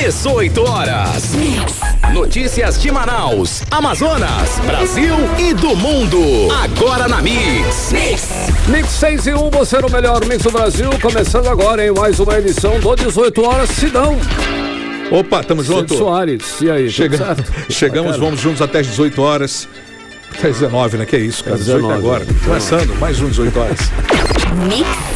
18 horas. Notícias de Manaus, Amazonas, Brasil e do mundo. Agora na Mix. Mix 6 e 1, você no melhor Mix do Brasil. Começando agora em mais uma edição do 18 horas, Sidão. Opa, tamo junto. Soares, e aí? Chegamos, vamos juntos até as 18 horas. Até 19, né? Que é isso, cara? 18 agora. Começando, mais um 18 horas. Mix.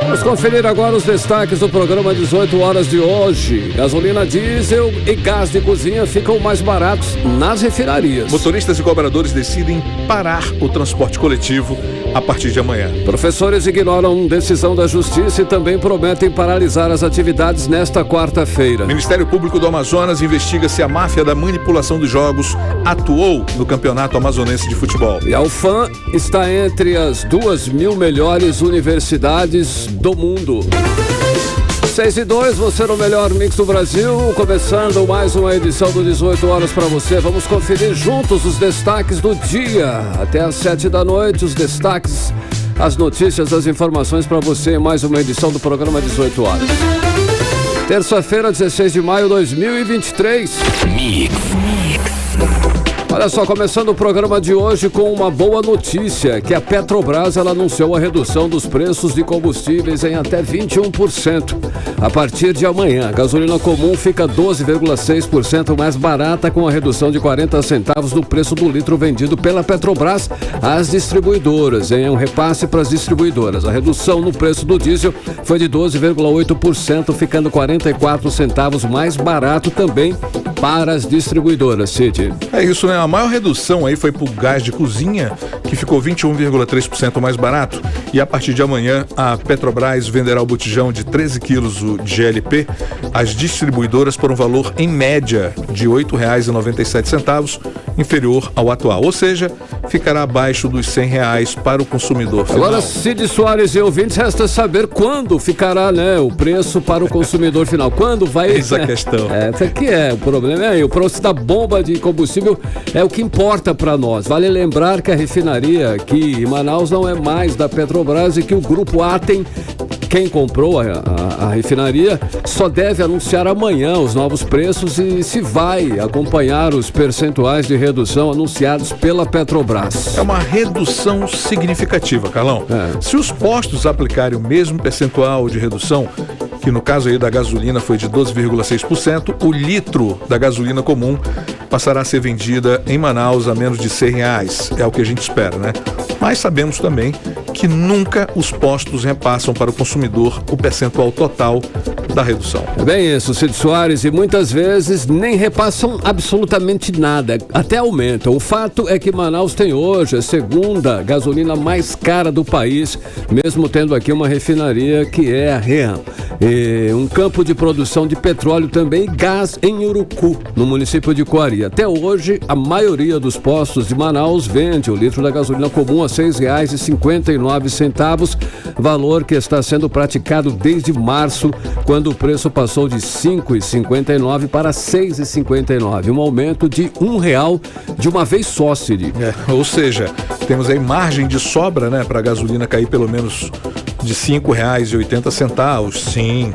Vamos conferir agora os destaques do programa 18 horas de hoje. Gasolina diesel e gás de cozinha ficam mais baratos nas refinarias. Motoristas e cobradores decidem parar o transporte coletivo a partir de amanhã. Professores ignoram decisão da Justiça e também prometem paralisar as atividades nesta quarta-feira. Ministério Público do Amazonas investiga se a máfia da manipulação dos jogos atuou no Campeonato Amazonense de Futebol. E a UFAM está entre as 2.000 melhores universidades do mundo. 6 e 2, você no melhor Mix do Brasil, começando mais uma edição do 18 horas para você. Vamos conferir juntos os destaques do dia. Até às 7 da noite, os destaques, as notícias, as informações para você em mais uma edição do programa 18 horas. Terça-feira, 16 de maio de 2023. Mix. Olha só, começando o programa de hoje com uma boa notícia, que a Petrobras ela anunciou a redução dos preços de combustíveis em até 21%. A partir de amanhã, a gasolina comum fica 12,6% mais barata, com a redução de 40 centavos no preço do litro vendido pela Petrobras às distribuidoras, em um repasse para as distribuidoras. A redução no preço do diesel foi de 12,8%, ficando 44 centavos mais barato também para as distribuidoras, Cid. É isso, né? A maior redução aí foi pro gás de cozinha, que ficou 21,3% mais barato. E a partir de amanhã, a Petrobras venderá o botijão de 13 quilos de GLP às distribuidoras por um valor, em média, de R$ 8,97, inferior ao atual. Ou seja, ficará abaixo dos R$100 para o consumidor final. Agora, Cid Soares e ouvintes, resta saber quando ficará, né, o preço para o consumidor final. Quando vai... Essa é a questão. Essa aqui é o problema. O preço da bomba de combustível é o que importa para nós. Vale lembrar que a refinaria aqui em Manaus não é mais da Petrobras e que o grupo Atem, quem comprou a refinaria, só deve anunciar amanhã os novos preços e se vai acompanhar os percentuais de redução anunciados pela Petrobras. É uma redução significativa, Carlão. Se os postos aplicarem o mesmo percentual de redução, que no caso aí da gasolina foi de 12,6%, o litro da gasolina comum passará a ser vendida em Manaus a menos de R$100. É o que a gente espera, né? Mas sabemos também que nunca os postos repassam para o consumidor o percentual total da redução. É bem isso, Cid Soares, e muitas vezes nem repassam absolutamente nada, até aumentam. O fato é que Manaus tem hoje a segunda gasolina mais cara do país, mesmo tendo aqui uma refinaria que é a REAM. E um campo de produção de petróleo também e gás em Urucu, no município de Coari. Até hoje, a maioria dos postos de Manaus vende o litro da gasolina comum a R$ 6,59, valor que está sendo praticado desde março, quando o preço passou de R$ 5,59 para R$ 6,59, um aumento de R$1 de uma vez só, Cid. Ou seja, temos aí margem de sobra, né, para a gasolina cair pelo menos de R$ 5,80, sim.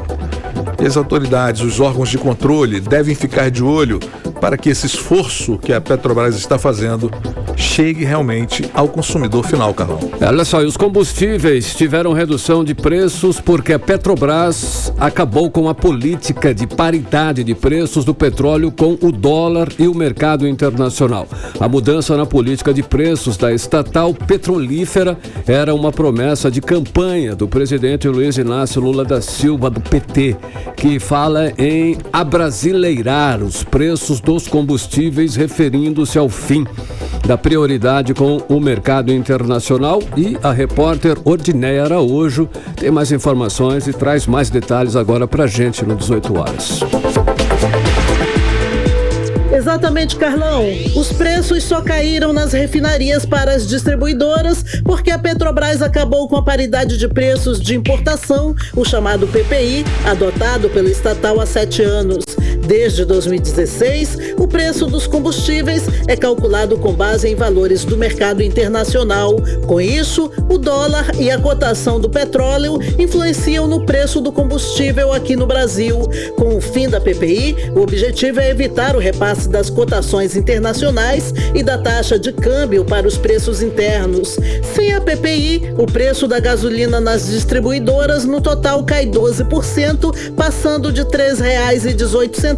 E as autoridades, os órgãos de controle devem ficar de olho para que esse esforço que a Petrobras está fazendo chegue realmente ao consumidor final, Carlão. Olha só, e os combustíveis tiveram redução de preços porque a Petrobras acabou com a política de paridade de preços do petróleo com o dólar e o mercado internacional. A mudança na política de preços da estatal petrolífera era uma promessa de campanha do presidente Luiz Inácio Lula da Silva, do PT, que fala em abrasileirar os preços dos combustíveis, referindo-se ao fim da prioridade com o mercado internacional. E a repórter Ordinéia Araújo tem mais informações e traz mais detalhes agora pra gente no 18 horas. Exatamente, Carlão. Os preços só caíram nas refinarias para as distribuidoras porque a Petrobras acabou com a paridade de preços de importação, o chamado PPI, adotado pela estatal há 7 anos. Desde 2016, o preço dos combustíveis é calculado com base em valores do mercado internacional. Com isso, o dólar e a cotação do petróleo influenciam no preço do combustível aqui no Brasil. Com o fim da PPI, o objetivo é evitar o repasse das cotações internacionais e da taxa de câmbio para os preços internos. Sem a PPI, o preço da gasolina nas distribuidoras no total cai 12%, passando de R$ 3,18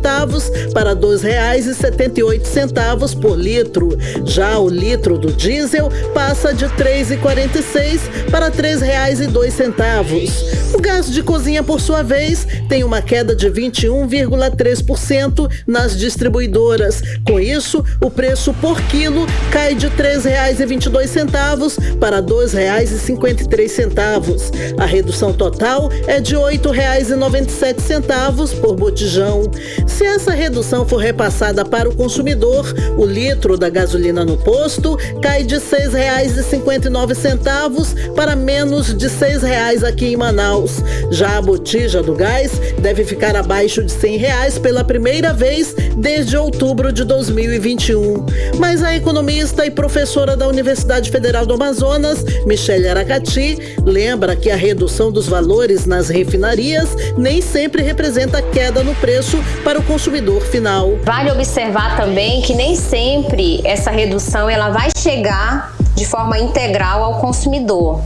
para R$ 2,78 por litro. Já o litro do diesel passa de R$ 3,46 para R$ 3,02. O gás de cozinha, por sua vez, tem uma queda de 21,3% nas distribuidoras. Com isso, o preço por quilo cai de R$ 3,22 para R$ 2,53. A redução total é de R$ 8,97 por botijão. Se essa redução for repassada para o consumidor, o litro da gasolina no posto cai de R$ 6,59 para menos de R$ 6 aqui em Manaus. Já a botija do gás deve ficar abaixo de R$ 100 pela primeira vez desde outubro de 2021. Mas a economista e professora da Universidade Federal do Amazonas, Michele Aracati, lembra que a redução dos valores nas refinarias nem sempre representa queda no preço para o consumidor final. Vale observar também que nem sempre essa redução ela vai chegar de forma integral ao consumidor.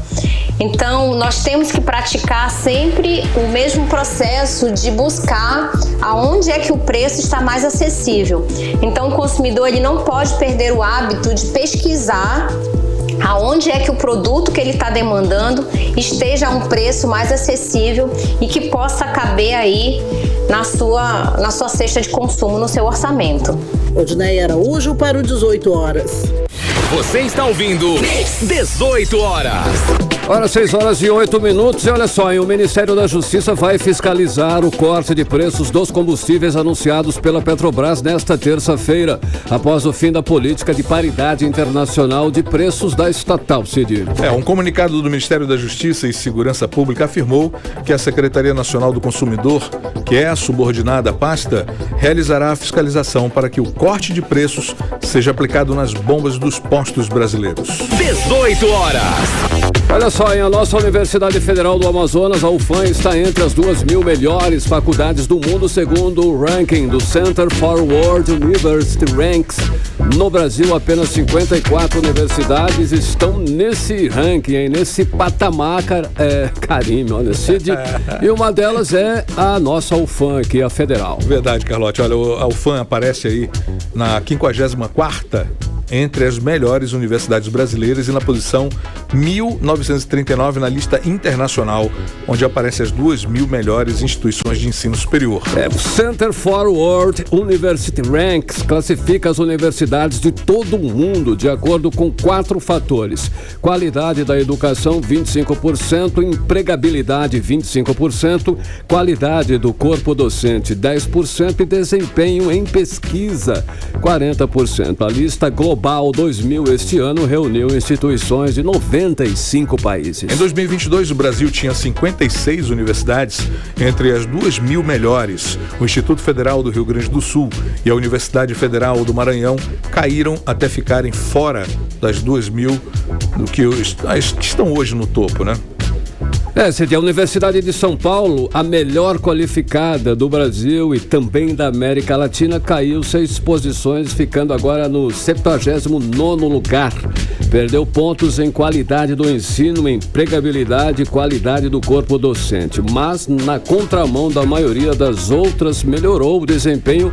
Então, nós temos que praticar sempre o mesmo processo de buscar aonde é que o preço está mais acessível. Então, o consumidor ele não pode perder o hábito de pesquisar aonde é que o produto que ele está demandando esteja a um preço mais acessível e que possa caber aí na sua cesta de consumo, no seu orçamento. Odneia Araújo para o 18 horas. Você está ouvindo 18 horas. Ora, 6h08. E olha só, o Ministério da Justiça vai fiscalizar o corte de preços dos combustíveis anunciados pela Petrobras nesta terça-feira, após o fim da política de paridade internacional de preços da estatal, Cid. Um comunicado do Ministério da Justiça e Segurança Pública afirmou que a Secretaria Nacional do Consumidor, que é subordinada à pasta, realizará a fiscalização para que o corte de preços seja aplicado nas bombas dos postos brasileiros. 18 horas. Olha só, a nossa Universidade Federal do Amazonas, a UFAM, está entre as 2.000 melhores faculdades do mundo, segundo o ranking do Center for World University Ranks. No Brasil, apenas 54 universidades estão nesse ranking, nesse patamar, carinho, olha, Cid. E uma delas é a nossa UFAM aqui, a Federal. Verdade, Carlote. Olha, a UFAM aparece aí na 54ª entre as melhores universidades brasileiras e na posição 1939 na lista internacional, onde aparecem as 2.000 melhores instituições de ensino superior. O Center for World University Ranks classifica as universidades de todo o mundo de acordo com 4 fatores: qualidade da educação, 25%, empregabilidade, 25%, qualidade do corpo docente, 10% e desempenho em pesquisa, 40%. A lista global 2000 este ano reuniu instituições de 95 países. Em 2022, o Brasil tinha 56 universidades, entre as 2.000 melhores. O Instituto Federal do Rio Grande do Sul e a Universidade Federal do Maranhão caíram até ficarem fora das 2.000 do que estão hoje no topo, né? A Universidade de São Paulo, a melhor qualificada do Brasil e também da América Latina, caiu 6 posições, ficando agora no 79º lugar. Perdeu pontos em qualidade do ensino, empregabilidade e qualidade do corpo docente, mas na contramão da maioria das outras melhorou o desempenho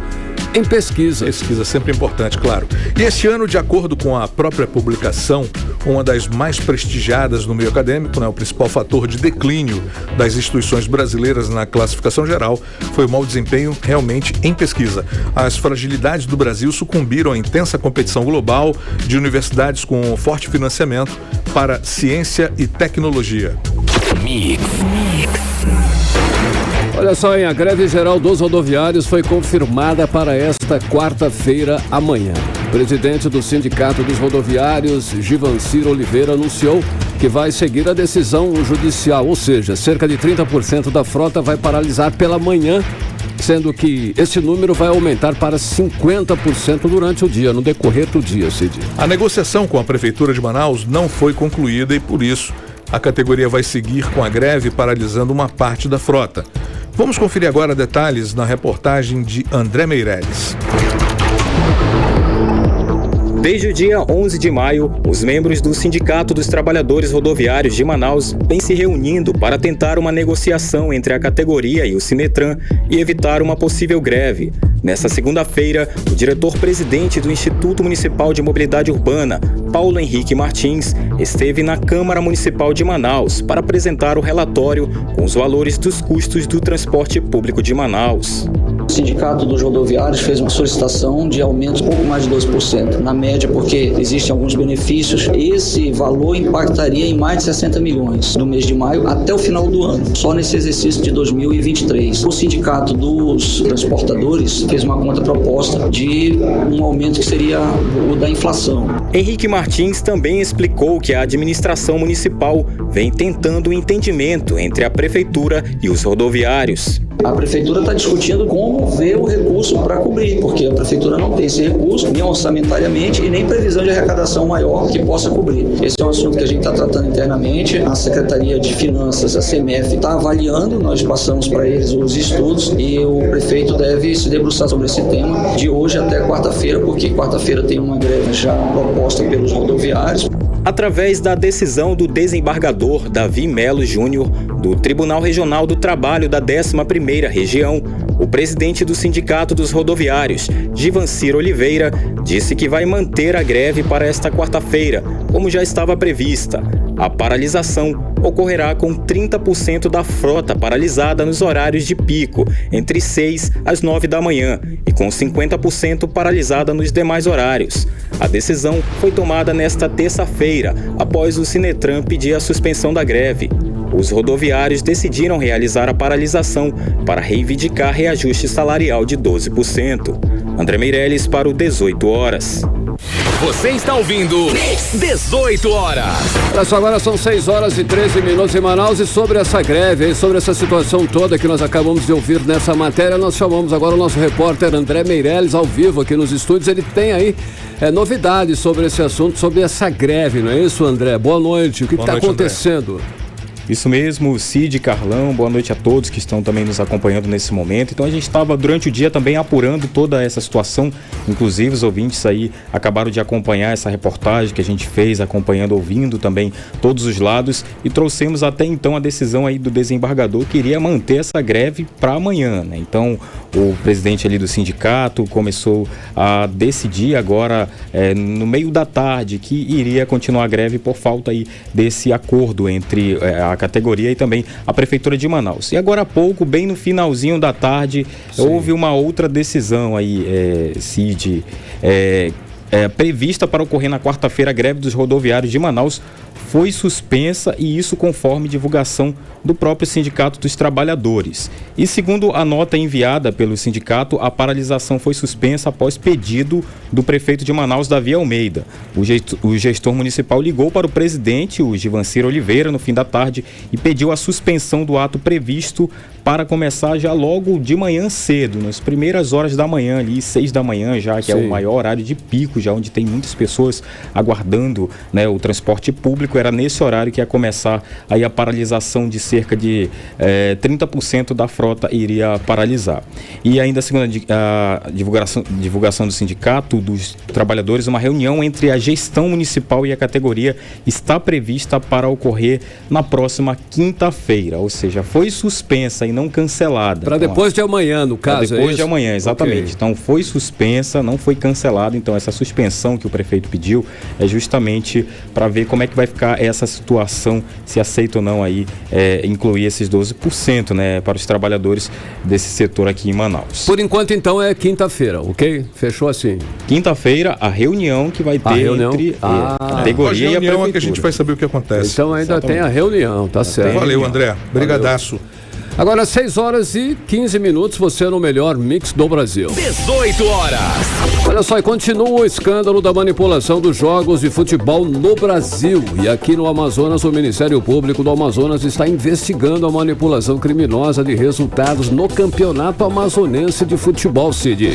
em pesquisa. Pesquisa sempre importante, claro. E este ano, de acordo com a própria publicação, uma das mais prestigiadas no meio acadêmico, o principal fator de declínio das instituições brasileiras na classificação geral foi o mau desempenho realmente em pesquisa. As fragilidades do Brasil sucumbiram à intensa competição global de universidades com forte financiamento para ciência e tecnologia. Olha Olha só, a greve geral dos rodoviários foi confirmada para esta quarta-feira amanhã. O presidente do Sindicato dos Rodoviários, Givancir Oliveira, anunciou que vai seguir a decisão judicial, ou seja, cerca de 30% da frota vai paralisar pela manhã, sendo que esse número vai aumentar para 50% durante o dia, no decorrer do dia, Cid. A negociação com a Prefeitura de Manaus não foi concluída e, por isso, a categoria vai seguir com a greve, paralisando uma parte da frota. Vamos conferir agora detalhes na reportagem de André Meirelles. Desde o dia 11 de maio, os membros do Sindicato dos Trabalhadores Rodoviários de Manaus vêm se reunindo para tentar uma negociação entre a categoria e o Sinetran e evitar uma possível greve. Nesta segunda-feira, o diretor-presidente do Instituto Municipal de Mobilidade Urbana, Paulo Henrique Martins, esteve na Câmara Municipal de Manaus para apresentar o relatório com os valores dos custos do transporte público de Manaus. O Sindicato dos Rodoviários fez uma solicitação de aumento um pouco mais de 12%. Na média, porque existem alguns benefícios, esse valor impactaria em mais de 60 milhões do mês de maio até o final do ano, só nesse exercício de 2023. O Sindicato dos Transportadores fez uma contraproposta de um aumento que seria o da inflação. Henrique Martins também explicou que a administração municipal vem tentando um entendimento entre a prefeitura e os rodoviários. A prefeitura está discutindo como ver o recurso para cobrir, porque a prefeitura não tem esse recurso, nem orçamentariamente e nem previsão de arrecadação maior que possa cobrir. Esse é um assunto que a gente está tratando internamente. A Secretaria de Finanças, a CMF, está avaliando, nós passamos para eles os estudos e o prefeito deve se debruçar sobre esse tema de hoje até quarta-feira, porque quarta-feira tem uma greve já proposta pelos rodoviários. Através da decisão do desembargador Davi Melo Júnior, do Tribunal Regional do Trabalho da 11ª Região, o presidente do Sindicato dos Rodoviários, Givancir Oliveira, disse que vai manter a greve para esta quarta-feira, como já estava prevista. A paralisação ocorrerá com 30% da frota paralisada nos horários de pico, entre 6 às 9 da manhã, e com 50% paralisada nos demais horários. A decisão foi tomada nesta terça-feira, após o Sinetran pedir a suspensão da greve. Os rodoviários decidiram realizar a paralisação para reivindicar reajuste salarial de 12%. André Meirelles para o 18 horas. Você está ouvindo 18 horas. Olha só, agora são 6 horas e 13 minutos em Manaus e sobre essa greve, sobre essa situação toda que nós acabamos de ouvir nessa matéria, nós chamamos agora o nosso repórter André Meirelles ao vivo aqui nos estúdios. Ele tem aí novidades sobre esse assunto, sobre essa greve, não é isso, André? Boa noite. O que está acontecendo? André. Isso mesmo, Cid, Carlão, boa noite a todos que estão também nos acompanhando nesse momento. Então a gente estava durante o dia também apurando toda essa situação, inclusive os ouvintes aí acabaram de acompanhar essa reportagem que a gente fez, acompanhando, ouvindo também todos os lados e trouxemos até então a decisão aí do desembargador que iria manter essa greve para amanhã, né? Então o presidente ali do sindicato começou a decidir agora no meio da tarde que iria continuar a greve por falta aí desse acordo entre a categoria e também a Prefeitura de Manaus. E agora há pouco, bem no finalzinho da tarde, houve uma outra decisão aí, Cid, prevista para ocorrer na quarta-feira. A greve dos rodoviários de Manaus foi suspensa, e isso conforme divulgação do próprio Sindicato dos Trabalhadores. E segundo a nota enviada pelo sindicato, a paralisação foi suspensa após pedido do prefeito de Manaus, Davi Almeida. O gestor municipal ligou para o presidente, o Givancir Oliveira, no fim da tarde e pediu a suspensão do ato previsto para começar já logo de manhã cedo, nas primeiras horas da manhã, ali 6 da manhã já, que é o maior horário de pico, já onde tem muitas pessoas aguardando, né, o transporte público. Era nesse horário que ia começar aí a paralisação de cerca de 30% da frota iria paralisar. E ainda segundo a divulgação do sindicato dos trabalhadores, uma reunião entre a gestão municipal e a categoria está prevista para ocorrer na próxima quinta-feira, ou seja, foi suspensa e não cancelada. Para depois de amanhã, no caso, depois de amanhã, exatamente. Okay. Então foi suspensa, não foi cancelada. Então essa suspensão que o prefeito pediu é justamente para ver como é que vai ficar essa situação, se aceita ou não aí incluir esses 12%, né, para os trabalhadores desse setor aqui em Manaus. Por enquanto, então, é quinta-feira, ok? Fechou assim. Quinta-feira, a reunião que vai ter entre a categoria e a prefeitura. É que a gente vai saber o que acontece. Então ainda tem a reunião, tá certo. Valeu, André. Brigadaço. Agora 6h15, você no melhor mix do Brasil. 18 horas. Olha só, e continua o escândalo da manipulação dos jogos de futebol no Brasil. E aqui no Amazonas, o Ministério Público do Amazonas está investigando a manipulação criminosa de resultados no Campeonato Amazonense de Futebol, Cid.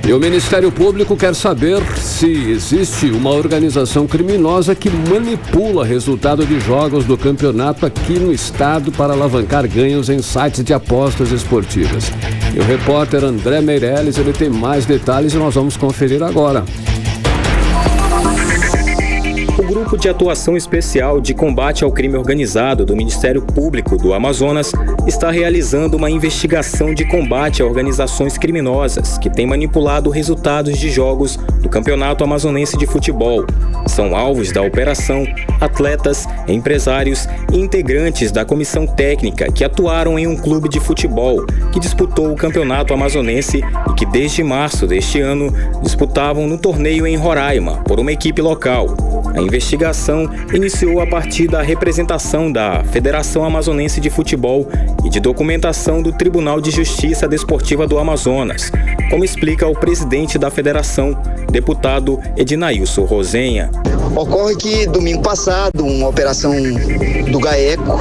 E o Ministério Público quer saber se existe uma organização criminosa que manipula resultado de jogos do campeonato aqui no estado para alavancar ganhos em sites de apostas esportivas. E o repórter André Meirelles, ele tem mais detalhes e nós vamos conferir agora. O Grupo de Atuação Especial de Combate ao Crime Organizado do Ministério Público do Amazonas está realizando uma investigação de combate a organizações criminosas que têm manipulado resultados de jogos do Campeonato Amazonense de Futebol. São alvos da operação atletas, empresários e integrantes da comissão técnica que atuaram em um clube de futebol que disputou o Campeonato Amazonense e que desde março deste ano disputavam no torneio em Roraima por uma equipe local. A investigação iniciou a partir da representação da Federação Amazonense de Futebol e de documentação do Tribunal de Justiça Desportiva do Amazonas, como explica o presidente da federação, deputado Ednailson Rosenha. Ocorre que domingo passado, uma operação do GAECO,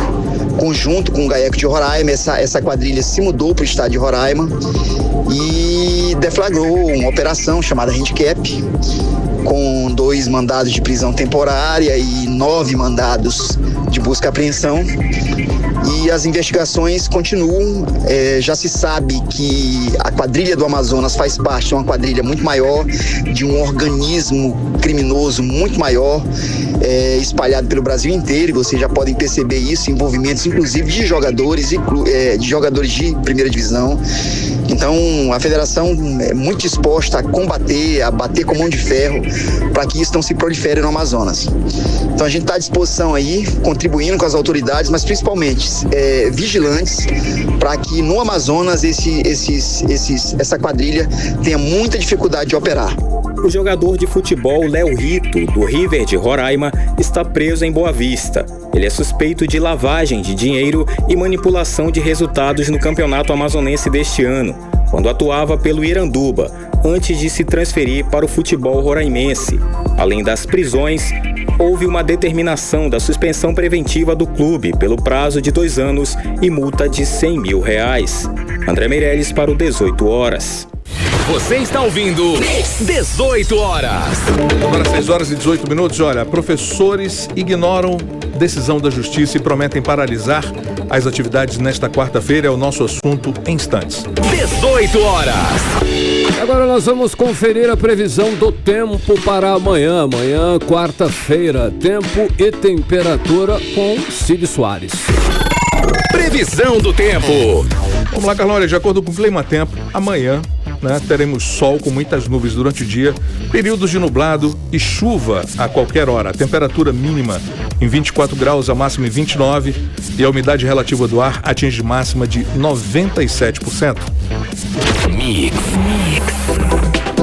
conjunto com o GAECO de Roraima, essa quadrilha se mudou para o estado de Roraima e deflagrou uma operação chamada Handicap, com 2 mandados de prisão temporária e 9 mandados de busca e apreensão. E as investigações continuam. Já se sabe que a quadrilha do Amazonas faz parte de uma quadrilha muito maior, de um organismo criminoso muito maior, espalhado pelo Brasil inteiro, e vocês já podem perceber isso, envolvimentos inclusive de jogadores de primeira divisão. Então a federação é muito disposta a combater, a bater com mão de ferro para que isso não se prolifere no Amazonas. Então a gente está à disposição aí, contribuindo com as autoridades, mas principalmente vigilantes para que no Amazonas essa quadrilha tenha muita dificuldade de operar. O jogador de futebol Léo Rito, do River de Roraima, está preso em Boa Vista. Ele é suspeito de lavagem de dinheiro e manipulação de resultados no Campeonato Amazonense deste ano, quando atuava pelo Iranduba, antes de se transferir para o futebol roraimense. Além das prisões, houve uma determinação da suspensão preventiva do clube pelo prazo de 2 anos e multa de R$100 mil. André Meirelles para o 18 horas. Você está ouvindo 18 horas. Agora 6h18. Olha, professores ignoram decisão da justiça e prometem paralisar as atividades nesta quarta-feira. É o nosso assunto em instantes. 18 horas. Agora nós vamos conferir a previsão do tempo para amanhã. Amanhã, quarta-feira, tempo e temperatura com Cid Soares. Previsão do tempo. Vamos lá, Carlão. Olha, de acordo com o Clima Tempo, amanhã teremos sol com muitas nuvens durante o dia, períodos de nublado e chuva a qualquer hora. A temperatura mínima em 24 graus, a máxima em 29, e a umidade relativa do ar atinge máxima de 97%.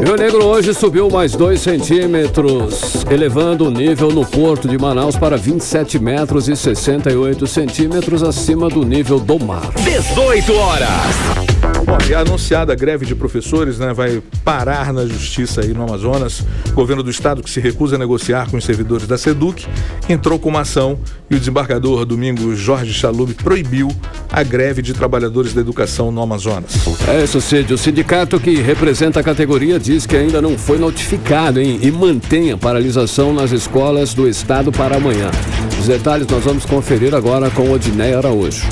Rio Negro hoje subiu mais 2 centímetros, elevando o nível no Porto de Manaus para 27 metros e 68 centímetros acima do nível do mar. 18 horas. Bom, e a anunciada greve de professores vai parar na justiça aí no Amazonas. O governo do estado, que se recusa a negociar com os servidores da SEDUC, entrou com uma ação e o desembargador Domingos Jorge Chalub proibiu a greve de trabalhadores da educação no Amazonas. É isso, Cid. O sindicato que representa a categoria diz que ainda não foi notificado e mantém a paralisação nas escolas do estado para amanhã. Os detalhes nós vamos conferir agora com Odineia Araújo.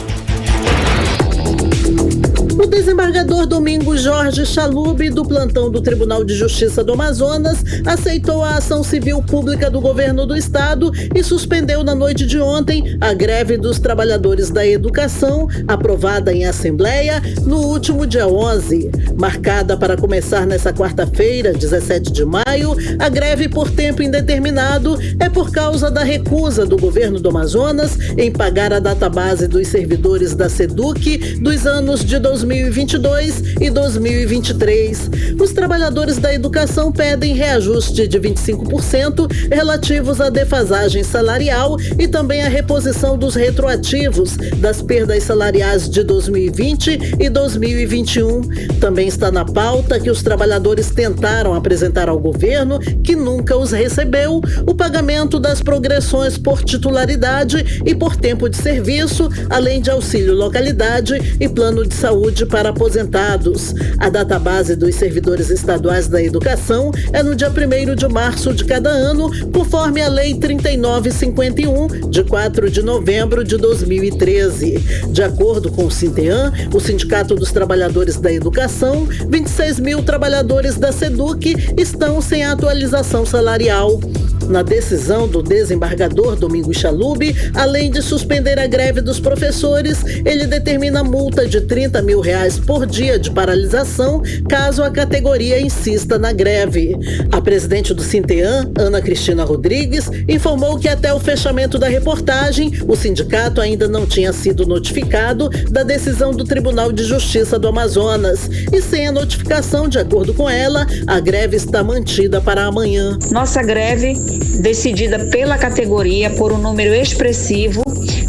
O desembargador Domingos Jorge Chalub, do plantão do Tribunal de Justiça do Amazonas, aceitou a ação civil pública do governo do estado e suspendeu na noite de ontem a greve dos trabalhadores da educação, aprovada em assembleia no último dia 11. Marcada para começar nesta quarta-feira, 17 de maio, a greve por tempo indeterminado é por causa da recusa do governo do Amazonas em pagar a database dos servidores da SEDUC dos anos de 2020 2022 e 2023. Os trabalhadores da educação pedem reajuste de 25% relativos à defasagem salarial e também a reposição dos retroativos das perdas salariais de 2020 e 2021. Também está na pauta que os trabalhadores tentaram apresentar ao governo, que nunca os recebeu, o pagamento das progressões por titularidade e por tempo de serviço, além de auxílio localidade e plano de saúde para aposentados. A database dos servidores estaduais da educação é no dia 1º de março de cada ano, conforme a Lei 3951, de 4 de novembro de 2013. De acordo com o Sintean, o Sindicato dos Trabalhadores da Educação, 26 mil trabalhadores da SEDUC estão sem atualização salarial. Na decisão do desembargador Domingos Chalub, além de suspender a greve dos professores, ele determina multa de R$30 mil por dia de paralisação, caso a categoria insista na greve. A presidente do Sintean, Ana Cristina Rodrigues, informou que até o fechamento da reportagem, o sindicato ainda não tinha sido notificado da decisão do Tribunal de Justiça do Amazonas. E sem a notificação, de acordo com ela, a greve está mantida para amanhã. Nossa greve, decidida pela categoria por um número expressivo,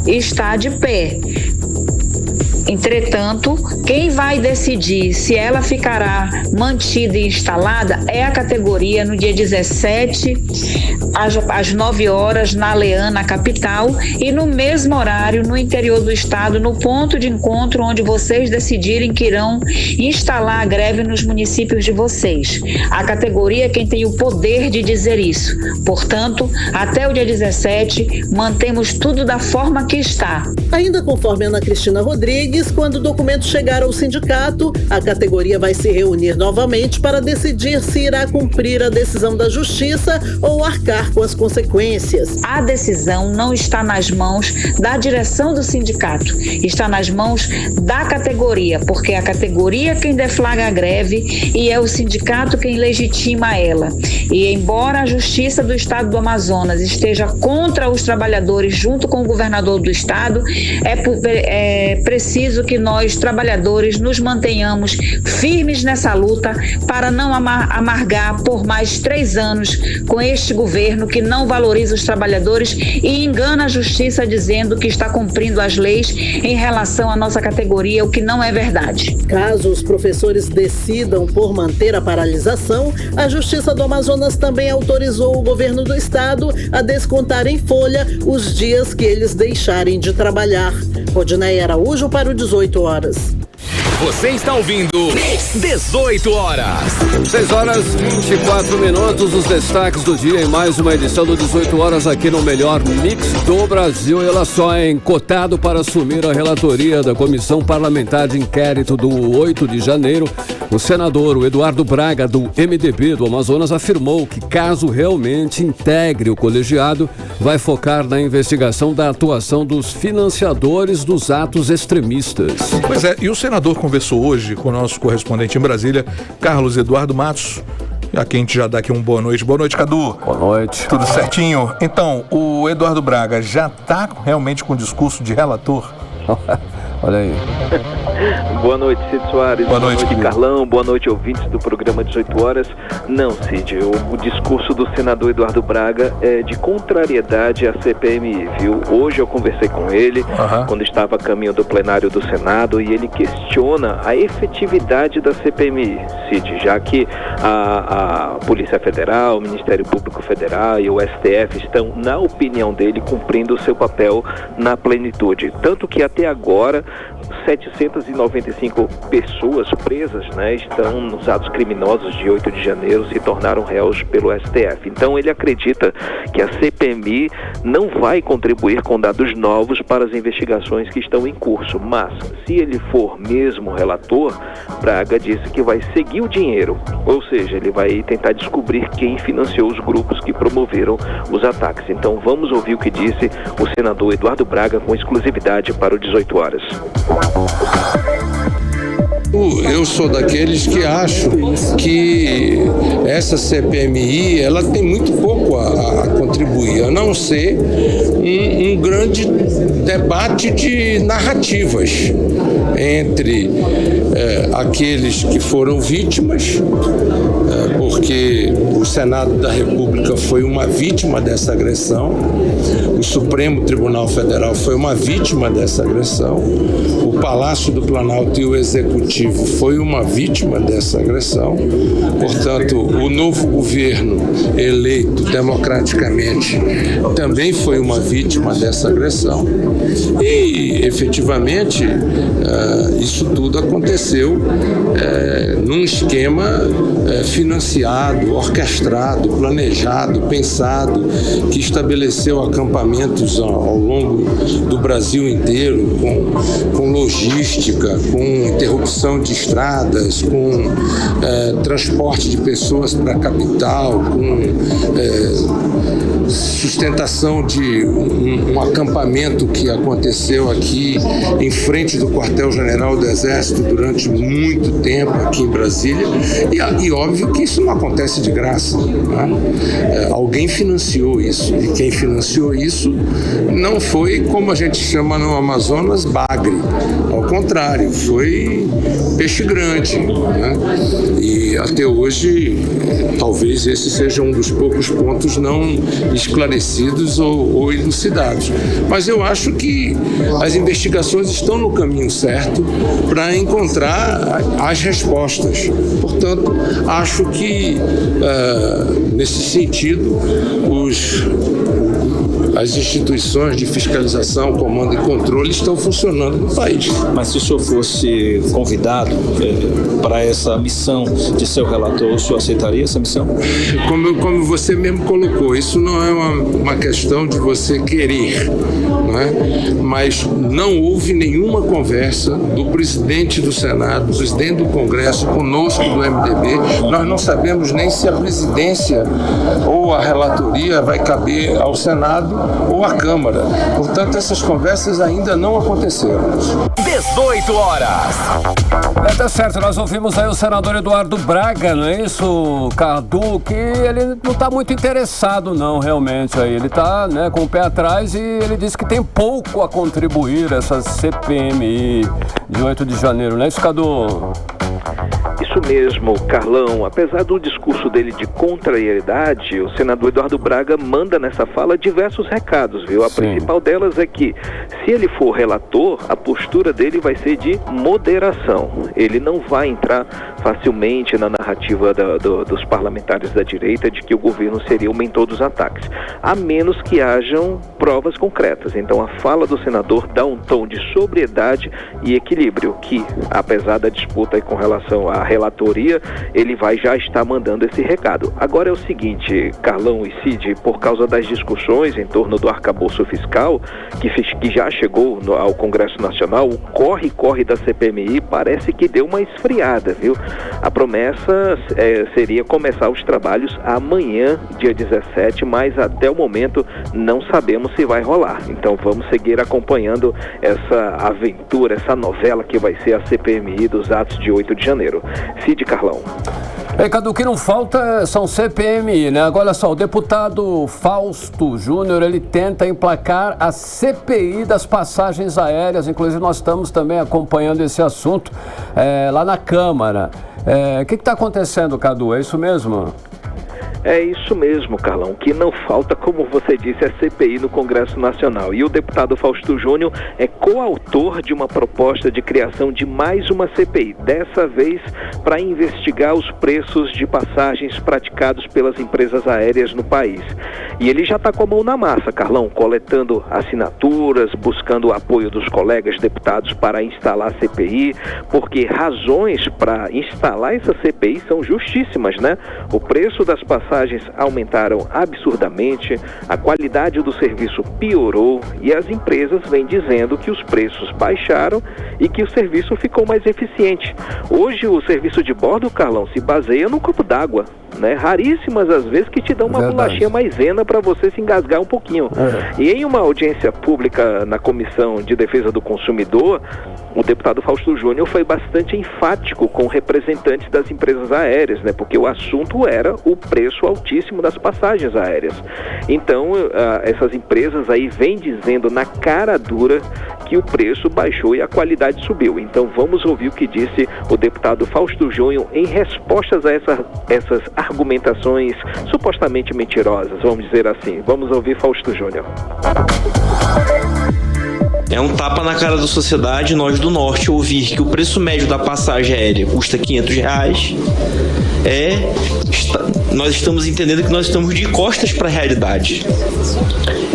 está de pé. Entretanto, quem vai decidir se ela ficará mantida e instalada é a categoria no dia 17, às 9 horas, na Leana, capital, e no mesmo horário no interior do estado, no ponto de encontro onde vocês decidirem que irão instalar a greve nos municípios de vocês. A categoria é quem tem o poder de dizer isso. Portanto, até o dia 17, mantemos tudo da forma que está. Ainda conforme Ana Cristina Rodrigues, quando o documento chegar ao sindicato, a categoria vai se reunir novamente para decidir se irá cumprir a decisão da Justiça ou arcar com as consequências. A decisão não está nas mãos da direção do sindicato, está nas mãos da categoria, porque é a categoria quem deflagra a greve e é o sindicato quem legitima ela. E embora a Justiça do Estado do Amazonas esteja contra os trabalhadores junto com o governador do estado, é preciso que nós, trabalhadores, nos mantenhamos firmes nessa luta para não amargar por mais 3 anos com este governo que não valoriza os trabalhadores e engana a justiça dizendo que está cumprindo as leis em relação à nossa categoria, o que não é verdade. Caso os professores decidam por manter a paralisação, a Justiça do Amazonas também autorizou o governo do estado a descontar em folha os dias que eles deixarem de trabalhar. Rodinei Araújo para o 18 horas. Você está ouvindo 18 horas. 6 horas 24 minutos, os destaques do dia em mais uma edição do 18 horas aqui no melhor mix do Brasil. Ela só é cotado para assumir a relatoria da Comissão Parlamentar de Inquérito do 8 de janeiro. O senador Eduardo Braga, do MDB do Amazonas, afirmou que, caso realmente integre o colegiado, vai focar na investigação da atuação dos financiadores dos atos extremistas. Pois é, e o senador conversou hoje com o nosso correspondente em Brasília, Carlos Eduardo Matos, a quem a gente já dá aqui um boa noite. Boa noite, Cadu. Boa noite. Tudo certinho? Então, o Eduardo Braga já está realmente com o discurso de relator? Olha aí. Boa noite, Cid Soares. Boa noite, Carlão. Boa noite, ouvintes do programa 18 horas. Não, Cid, o discurso do senador Eduardo Braga é de contrariedade à CPMI, viu? Hoje eu conversei com ele, quando estava a caminho do plenário do Senado, e ele questiona a efetividade da CPMI, Cid, já que a Polícia Federal, o Ministério Público Federal e o STF estão, na opinião dele, cumprindo o seu papel na plenitude. Tanto que até agora 795 pessoas presas, né, estão nos atos criminosos de 8 de janeiro, se tornaram réus pelo STF. Então ele acredita que a CPMI não vai contribuir com dados novos para as investigações que estão em curso, mas se ele for mesmo relator, Braga disse que vai seguir o dinheiro, ou seja, ele vai tentar descobrir quem financiou os grupos que promoveram os ataques. Então vamos ouvir o que disse o senador Eduardo Braga com exclusividade para o 18 horas. eu sou daqueles que acho que essa CPMI ela tem muito pouco a contribuir, a não ser um grande debate de narrativas entre aqueles que foram vítimas, porque o Senado da República foi uma vítima dessa agressão, o Supremo Tribunal Federal foi uma vítima dessa agressão, o Palácio do Planalto e o Executivo foi uma vítima dessa agressão. Portanto, o novo governo eleito democraticamente também foi uma vítima dessa agressão. E, efetivamente, isso tudo aconteceu num esquema financiado, orquestrado, planejado, pensado, que estabeleceu acampamentos ao longo do Brasil inteiro, com logística, com interrupção de estradas, com transporte de pessoas para a capital, com sustentação de um acampamento que aconteceu aqui em frente do quartel-general do Exército durante muito tempo aqui em Brasília, e óbvio que isso não acontece de graça, né? Alguém financiou isso, e quem financiou isso não foi, como a gente chama no Amazonas, bagre, ao contrário, foi peixe grande, né? E até hoje talvez esse seja um dos poucos pontos não esclarecidos ou elucidados. Mas eu acho que as investigações estão no caminho certo para encontrar as respostas. Portanto, acho que, nesse sentido, as instituições de fiscalização, comando e controle estão funcionando no país. Mas se o senhor fosse convidado para essa missão de ser o relator, o senhor aceitaria essa missão? Como você mesmo colocou, isso não é uma questão de você querer, não é? Mas não houve nenhuma conversa do presidente do Senado, do presidente do Congresso, conosco do MDB. Nós não sabemos nem se a presidência ou a relatoria vai caber ao Senado ou à Câmara. Portanto, essas conversas ainda não aconteceram. 18 horas. Tá certo, nós ouvimos aí o senador Eduardo Braga, não é isso, Cadu? Que ele não está muito interessado não, realmente. Aí. Ele está, né, com o pé atrás e ele disse que tem pouco a contribuir essa CPMI de 8 de janeiro, não é isso, Cadu? Isso mesmo, Carlão. Apesar do discurso dele de contrariedade, o senador Eduardo Braga manda nessa fala diversos recados, viu? A principal delas é que, se ele for relator, a postura dele vai ser de moderação. Ele não vai entrar facilmente na narrativa dos parlamentares da direita de que o governo seria o mentor dos ataques, a menos que hajam provas concretas. Então, a fala do senador dá um tom de sobriedade e equilíbrio, que, apesar da disputa aí com relação à relatoria, ele vai já estar mandando esse recado. Agora é o seguinte, Carlão e Cid, por causa das discussões em torno do arcabouço fiscal, que já chegou ao Congresso Nacional, o corre-corre da CPMI parece que deu uma esfriada, viu? A promessa seria começar os trabalhos amanhã, dia 17, mas até o momento não sabemos se vai rolar. Então vamos seguir acompanhando essa aventura, essa novela que vai ser a CPMI dos atos de 8 de janeiro. Cid, Carlão. Cadu, o que não falta são CPMI, né? Agora olha só, o deputado Fausto Júnior, ele tenta emplacar a CPI das passagens aéreas, inclusive nós estamos também acompanhando esse assunto lá na Câmara. O que está acontecendo, Cadu? É isso mesmo? É isso mesmo, Carlão. O que não falta, como você disse, é CPI no Congresso Nacional. E o deputado Fausto Júnior é coautor de uma proposta de criação de mais uma CPI, dessa vez para investigar os preços de passagens praticados pelas empresas aéreas no país. E ele já está com a mão na massa, Carlão, coletando assinaturas, buscando o apoio dos colegas deputados para instalar a CPI, porque razões para instalar essa CPI são justíssimas, né? O preço das passagens passagens aumentaram absurdamente, a qualidade do serviço piorou e as empresas vêm dizendo que os preços baixaram e que o serviço ficou mais eficiente. Hoje o serviço de bordo, Carlão, se baseia no copo d'água, né? Raríssimas as vezes que te dão uma bolachinha maisena para você se engasgar um pouquinho. E em uma audiência pública na Comissão de Defesa do Consumidor, o deputado Fausto Júnior foi bastante enfático com representantes das empresas aéreas, né? Porque o assunto era o preço altíssimo das passagens aéreas. Então, essas empresas aí vêm dizendo na cara dura que o preço baixou e a qualidade subiu. Então, vamos ouvir o que disse o deputado Fausto Júnior em respostas a essas argumentações supostamente mentirosas, vamos dizer assim. Vamos ouvir Fausto Júnior. É um tapa na cara da sociedade, nós do Norte, ouvir que o preço médio da passagem aérea custa R$500. Nós estamos entendendo que nós estamos de costas para a realidade.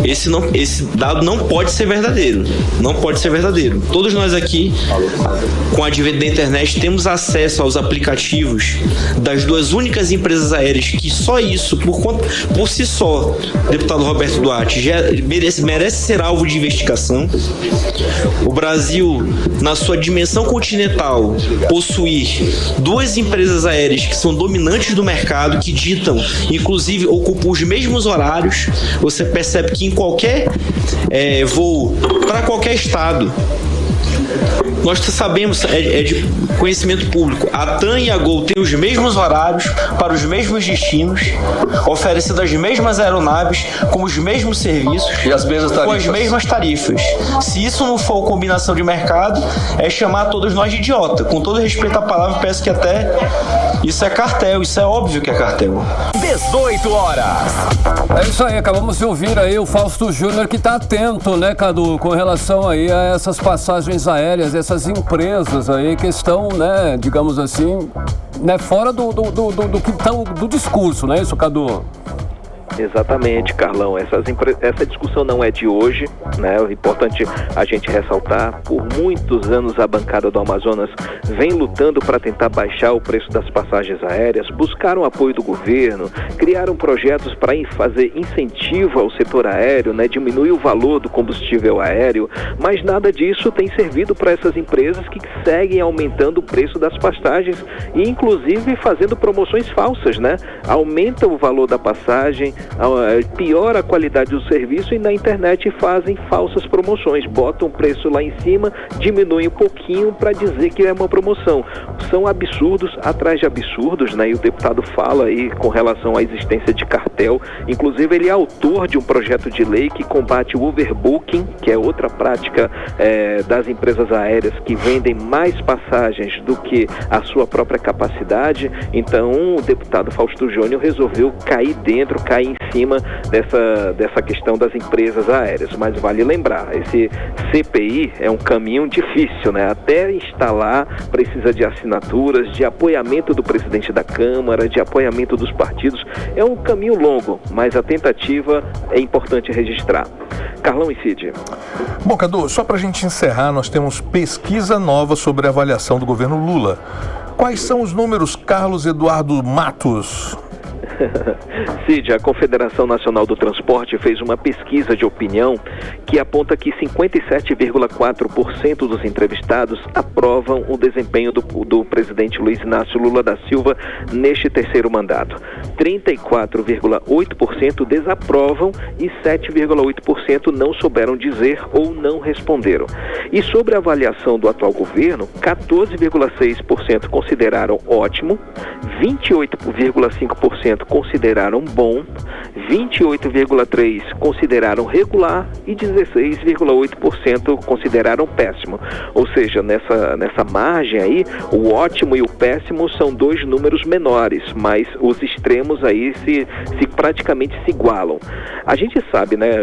Esse dado não pode ser verdadeiro. Não pode ser verdadeiro. Todos nós aqui, com o advento da internet, temos acesso aos aplicativos das duas únicas empresas aéreas que só isso, por si só, deputado Roberto Duarte, já merece ser alvo de investigação. O Brasil, na sua dimensão continental, possuir duas empresas aéreas que são dominantes do mercado, que ditam, inclusive ocupam os mesmos horários. Você percebe que em qualquer voo para qualquer estado, nós sabemos, é de conhecimento público, a TAM e a Gol têm os mesmos horários para os mesmos destinos, oferecendo as mesmas aeronaves, com os mesmos serviços, e as mesmas tarifas. Com as mesmas tarifas. Se isso não for combinação de mercado, é chamar todos nós de idiota. Com todo respeito à palavra, peço que até isso é cartel, isso é óbvio que é cartel. 18 horas. É isso aí, acabamos de ouvir aí o Fausto Júnior, que está atento, né, Cadu, com relação aí a essas passagens aéreas, essas empresas aí que estão, né, digamos assim, né, fora do que estão do discurso, não é isso, Cadu? Exatamente, Carlão. Essa discussão não é de hoje, né? É importante a gente ressaltar. Por muitos anos a bancada do Amazonas vem lutando para tentar baixar o preço das passagens aéreas, buscaram apoio do governo, criaram projetos para fazer incentivo ao setor aéreo, né? Diminuir o valor do combustível aéreo, mas nada disso tem servido para essas empresas que seguem aumentando o preço das passagens e inclusive fazendo promoções falsas, né? Aumenta o valor da passagem, piora a qualidade do serviço e na internet fazem falsas promoções, botam o preço lá em cima, diminuem um pouquinho para dizer que é uma promoção. São absurdos atrás de absurdos, né? E o deputado fala aí com relação à existência de cartel. Inclusive ele é autor de um projeto de lei que combate o overbooking, que é outra prática das empresas aéreas que vendem mais passagens do que a sua própria capacidade. Então o deputado Fausto Júnior resolveu cair em cima dessa questão das empresas aéreas. Mas vale lembrar, esse CPI é um caminho difícil, né? Até instalar precisa de assinaturas, de apoiamento do presidente da Câmara, de apoiamento dos partidos. É um caminho longo, mas a tentativa é importante registrar. Carlão e Cid. Bom, Cadu, só para a gente encerrar, nós temos pesquisa nova sobre a avaliação do governo Lula. Quais são os números, Carlos Eduardo Matos? Cid, a Confederação Nacional do Transporte fez uma pesquisa de opinião que aponta que 57,4% dos entrevistados aprovam o desempenho do presidente Luiz Inácio Lula da Silva neste terceiro mandato. 34,8% desaprovam e 7,8% não souberam dizer ou não responderam. E sobre a avaliação do atual governo, 14,6% consideraram ótimo, 28,5% consideraram bom, 28,3% consideraram regular e 16,8% consideraram péssimo. Ou seja, nessa margem aí, o ótimo e o péssimo são dois números menores, mas os extremos aí se praticamente se igualam. A gente sabe, né,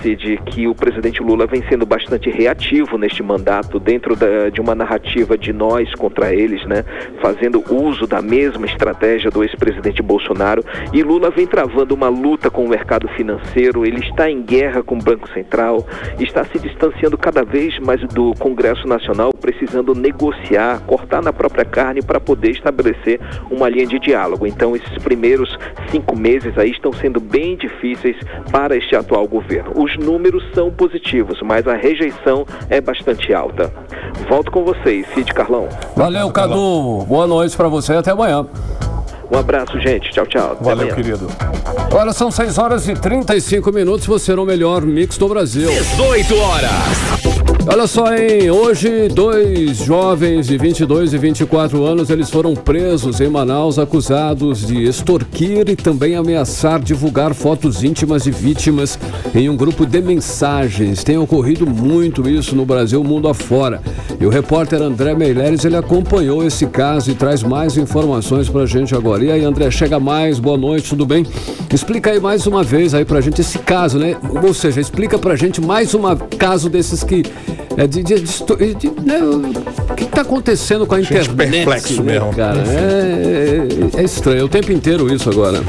Cid, que o presidente Lula vem sendo bastante reativo neste mandato, dentro de uma narrativa de nós contra eles, né, fazendo uso da mesma estratégia do ex-presidente Bolsonaro, e Lula vem travando uma luta com o mercado financeiro, ele está em guerra com o Banco Central, está se distanciando cada vez mais do Congresso Nacional, precisando negociar, cortar na própria carne para poder estabelecer uma linha de diálogo. Então, esses primeiros 5 meses aí estão sendo bem difíceis para este atual governo. Os números são positivos, mas a rejeição é bastante alta. Volto com vocês, Cid Carlão. Valeu, Cadu. Boa noite para você e até amanhã. Um abraço, gente. Tchau, tchau. Valeu, querido. Agora são 6h35. Você no melhor mix do Brasil. 18 horas. Olha só, hein? Hoje, 2 jovens de 22 e 24 anos, eles foram presos em Manaus, acusados de extorquir e também ameaçar divulgar fotos íntimas de vítimas em um grupo de mensagens. Tem ocorrido muito isso no Brasil, mundo afora. E o repórter André Meireles, ele acompanhou esse caso e traz mais informações pra gente agora. E aí, André, chega mais, boa noite, tudo bem? Explica aí mais uma vez aí pra gente esse caso, né? Ou seja, explica pra gente mais um caso desses que... o que está acontecendo com a internet? Perplexo, né, mesmo, cara. É estranho, o tempo inteiro isso agora.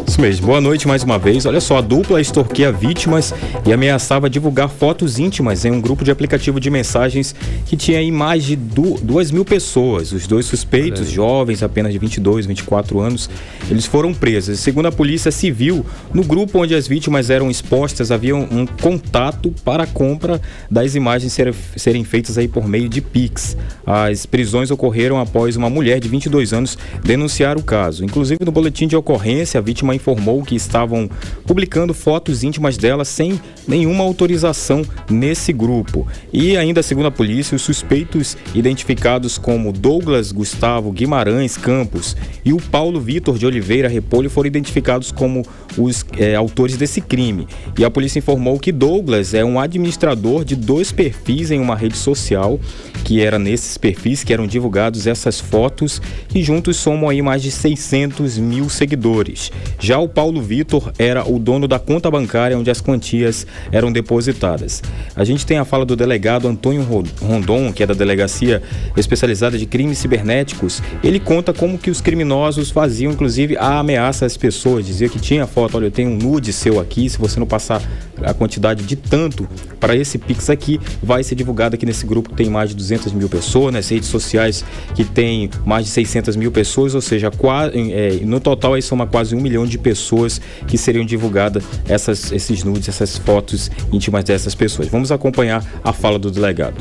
Isso mesmo. Boa noite mais uma vez. Olha só, a dupla extorquia vítimas e ameaçava divulgar fotos íntimas em um grupo de aplicativo de mensagens que tinha aí mais de 2.000 pessoas. Os 2 suspeitos, jovens, apenas de 22, 24 anos, eles foram presos. Segundo a Polícia Civil, no grupo onde as vítimas eram expostas, havia um contato para a compra das imagens serem feitas aí por meio de Pix. As prisões ocorreram após uma mulher de 22 anos denunciar o caso. Inclusive, no boletim de ocorrência, a vítima informou que estavam publicando fotos íntimas dela sem nenhuma autorização nesse grupo. E ainda, segundo a polícia, os suspeitos identificados como Douglas Gustavo Guimarães Campos e o Paulo Vitor de Oliveira Repolho foram identificados como os autores desse crime. E a polícia informou que Douglas é um administrador de 2 perfis em uma rede social, que era nesses perfis que eram divulgados essas fotos, e juntos somam aí mais de 600 mil seguidores. Já o Paulo Vitor era o dono da conta bancária onde as quantias eram depositadas. A gente tem a fala do delegado Antônio Rondon, que é da Delegacia Especializada de Crimes Cibernéticos. Ele conta como que os criminosos faziam, inclusive, a ameaça às pessoas. Dizia que tinha foto, olha, eu tenho um nude seu aqui, se você não passar a quantidade de tanto para esse Pix aqui, vai ser divulgado aqui nesse grupo que tem mais de 200 mil pessoas, nas redes sociais que tem mais de 600 mil pessoas, ou seja, no total aí soma quase 1 milhão de pessoas que seriam divulgadas esses nudes, essas fotos íntimas dessas pessoas. Vamos acompanhar a fala do delegado.